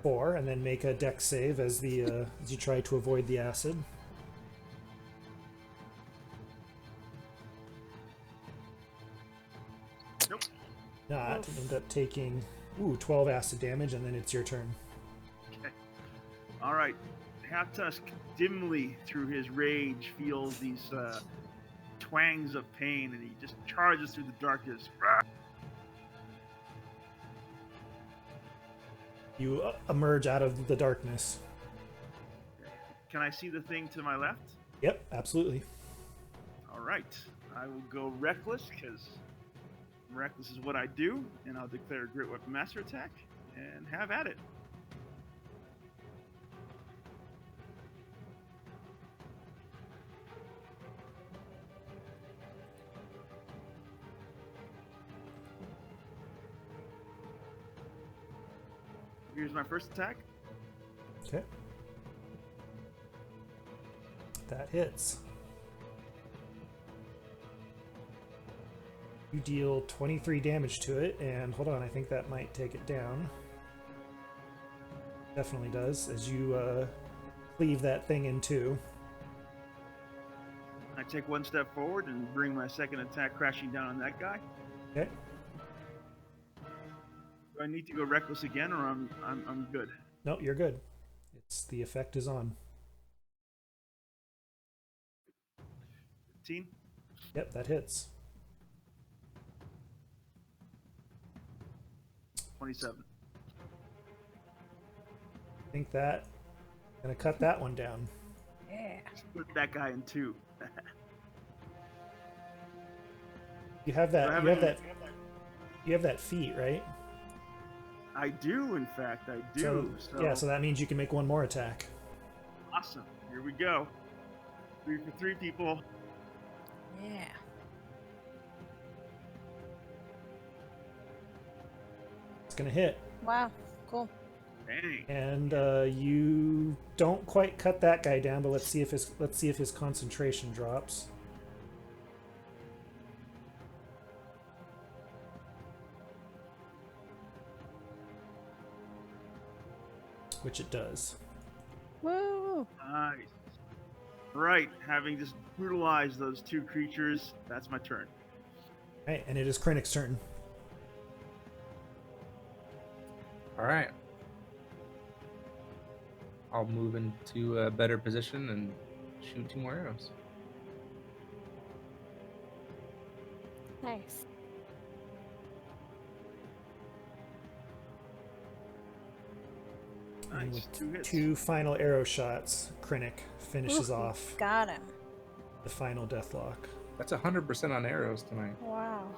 4, and then make a dex save as the as you try to avoid the acid. Nope. Not. End up taking 12 acid damage, and then it's your turn. Okay. All right. Half Tusk dimly through his rage feels these twangs of pain, and he just charges through the darkness. Rah! You emerge out of the darkness. Can I see the thing to my left? Yep, absolutely. All right. I will go reckless because reckless is what I do, and I'll declare a Great Weapon Master attack and have at it. Here's my first attack. Okay. That hits. You deal 23 damage to it, and hold on, I think that might take it down. Definitely does, as you cleave that thing in two. I take one step forward and bring my second attack crashing down on that guy. Okay. Do I need to go reckless again, or I'm good? No, you're good. The effect is on. 15. Yep, that hits. 27. I think that gonna cut that one down. Yeah. Split that guy in two. You have that. Do I have You have any- that. You have that feat, right? I do, in fact, I do. So, yeah, so that means you can make one more attack. awesome. Here we go. 3 for 3 people. Yeah. It's gonna hit, Wow. Cool. Dang. and you don't quite cut that guy down. But let's see if his concentration drops. Which it does. Woo! Nice. Right, having just brutalized those 2 creatures, that's my turn. Right, and it is Krennic's turn. All right. I'll move into a better position and shoot 2 more arrows. Nice. And Nice. with 2 hits. 2 final arrow shots, Krennic finishes Ooh, off Got him. the final deathlock. That's 100% on arrows tonight. Wow.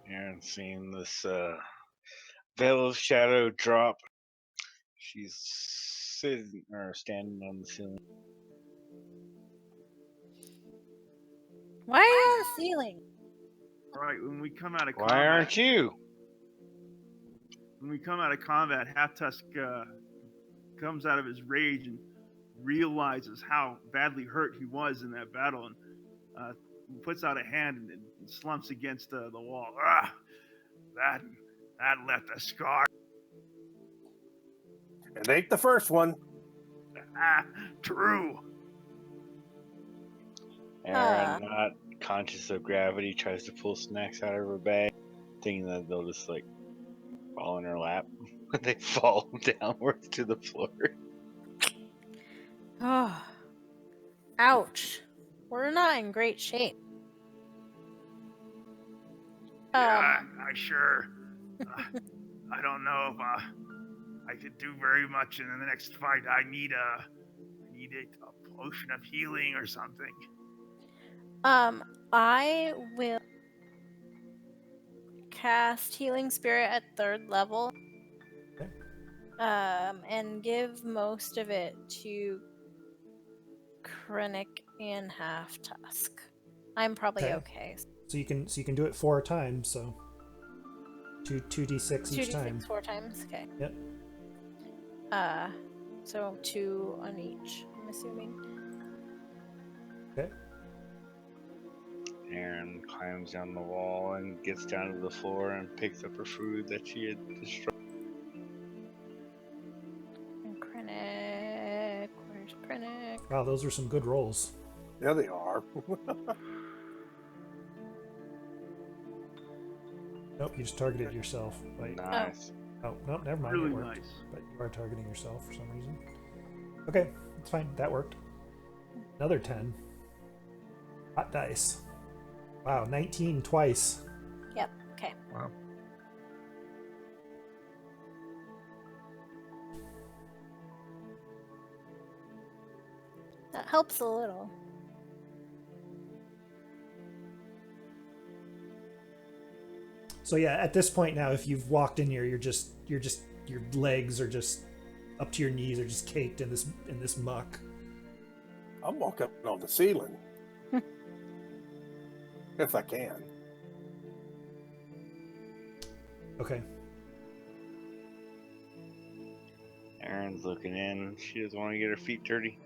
And seeing this veil of shadow drop, she's sitting or standing on the ceiling. Why are you on the ceiling? Right, when we come out of Why combat, aren't you? when we come out of combat, Half Tusk comes out of his rage and realizes how badly hurt he was in that battle, and puts out a hand and slumps against the wall. Ah, that left a scar. It ain't the first one. Ah, true. Aaron, not conscious of gravity, tries to pull snacks out of her bag, thinking that they'll just like fall in her lap. They fall downwards to the floor. Oh. Ouch. We're not in great shape. Yeah, I sure. I don't know if I could do very much in the next fight. I need a potion of healing or something. I will cast Healing Spirit at 3rd level. Okay. And give most of it to Krennic and Half Tusk. I'm probably Okay. okay. So you can do it 4 times. So 2d6 each 2d6 time. 4 times. Okay. Yep. So 2 on each, I'm assuming. Okay. Aaron climbs down the wall and gets down to the floor and picks up her food that she had destroyed. And Krennic. Where's Krennic? Wow, those are some good rolls. Yeah, they are. Nope, you just targeted yourself. Wait. Nice. Oh, nope, never mind. Really It worked. nice. But you are targeting yourself for some reason. Okay, it's fine. That worked. Another 10. Hot dice. Wow, 19 twice. Yep. Okay. Wow. That helps a little. So yeah, at this point now, if you've walked in here, your legs are just up to your knees, are just caked in this muck. I'm walking on the ceiling. If I can. Okay. Aaron's looking in. She doesn't want to get her feet dirty.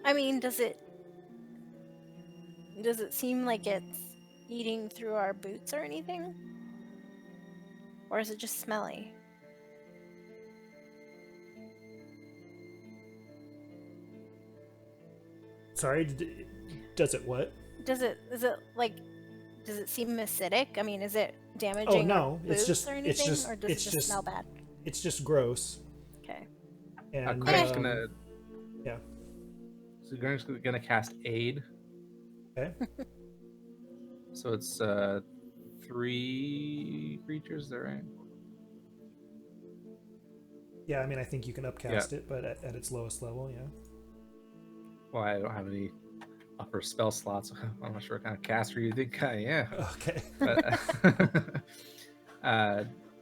I mean, does it seem like it's eating through our boots or anything? Or is it just smelly? Sorry, does it what? Does it seem acidic? I mean, is it damaging Oh our no, boots it's just or anything? Or does it's it just smell bad? It's just gross. Okay. And Craig's gonna. yeah. So Craig's gonna cast Aid. Okay. So it's 3 creatures, is that right? Yeah, I mean, I think you can upcast it, but at its lowest level, yeah. Well, I don't have any upper spell slots. I'm not sure what kind of caster you think I am. Okay. But,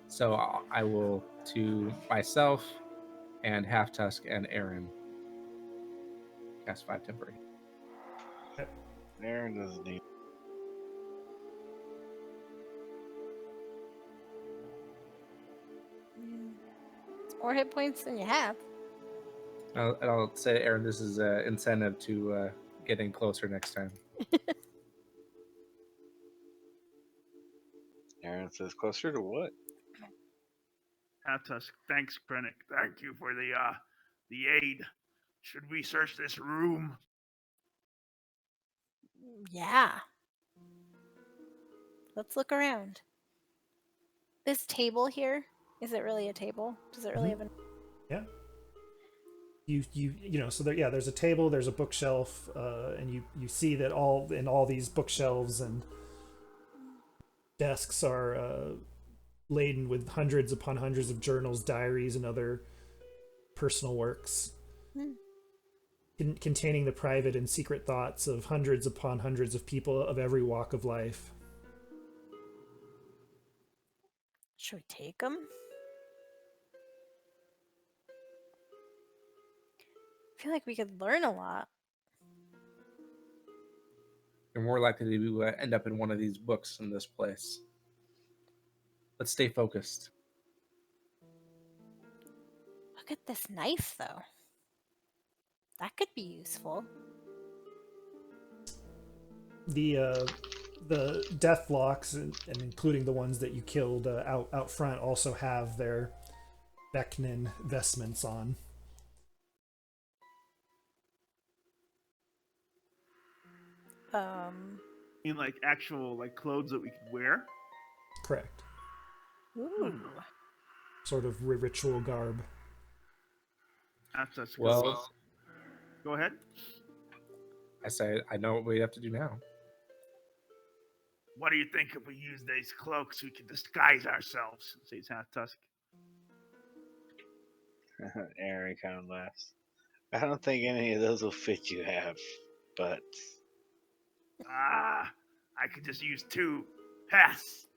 so I will to myself and Half Tusk and Aaron cast 5 temporary. Aaron doesn't need. It's more hit points than you have. I'll say to Aaron, this is an incentive to get in closer next time. Aaron says, closer to what? Half Tusk, thanks, Krennic. Thank you for the aid. Should we search this room? Yeah. Let's look around. This table here, is it really a table? Does it really have a... Yeah. You know, so there's a table, there's a bookshelf, and you see that all these bookshelves and desks are laden with hundreds upon hundreds of journals, diaries, and other personal works containing the private and secret thoughts of hundreds upon hundreds of people of every walk of life. Should we take them? I feel like we could learn a lot. You're more likely to end up in one of these books in this place. Let's stay focused. Look at this knife, though. That could be useful. The death locks, and including the ones that you killed out front, also have their Vecnan vestments on. In like actual like clothes that we could wear? Correct. Ooh. Sort of ritual garb. Half Tusk. Well, Go ahead. I say I know what we have to do now. What do you think if we use these cloaks? We can disguise ourselves, says Half Tusk. Aaron kind of laughs. I don't think any of those will fit you, Half, but I could just use 2. Pass.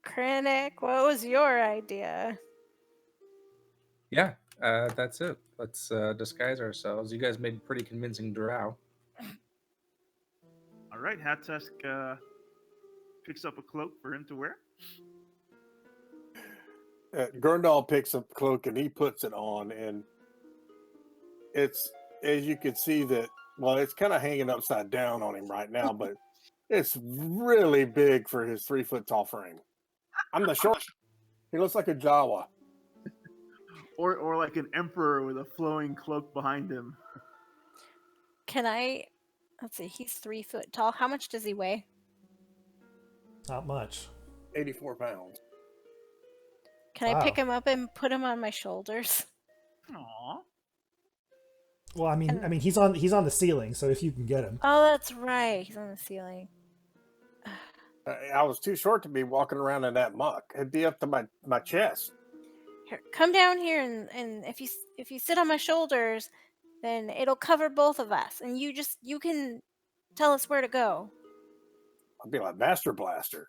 Krennic, what was your idea? Yeah, That's it. Let's disguise ourselves. You guys made a pretty convincing drow. All right, Half Tusk picks up a cloak for him to wear. Gurndal picks up the cloak and he puts it on, and it's, as you can see that, well, it's kind of hanging upside down on him right now, but it's really big for his 3 foot tall frame. I'm the short. He looks like a Jawa. Or like an emperor with a flowing cloak behind him. Can I? Let's see. He's 3 foot tall. How much does he weigh? Not much. 84 pounds. Can I Wow. pick him up and put him on my shoulders? Aww. Well, I mean, he's on the ceiling, so if you can get him. Oh, that's right. He's on the ceiling. I was too short to be walking around in that muck. It'd be up to my chest. Here, come down here, and if you sit on my shoulders, then it'll cover both of us, and you can tell us where to go. I'd be like Master Blaster.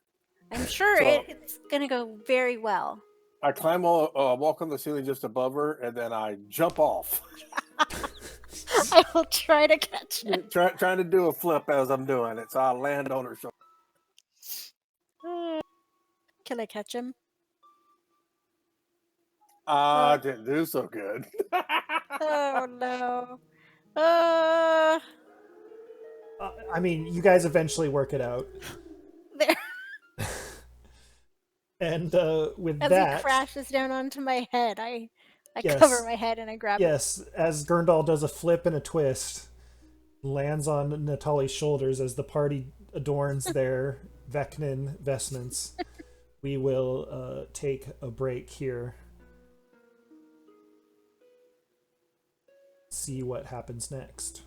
I'm sure So- it's gonna go very well. I climb, walk on the ceiling just above her, and then I jump off, I will try to catch him. trying to do a flip as I'm doing it. So I land on her shoulder. Can I catch him? I didn't do so good. Oh no. I mean, you guys eventually work it out, There. and with As that, he crashes down onto my head, I Yes. cover my head and I grab him. yes, as Gurndal does a flip and a twist, lands on Natali's shoulders as the party adorns their Vecnan vestments. We will take a break here. See what happens next.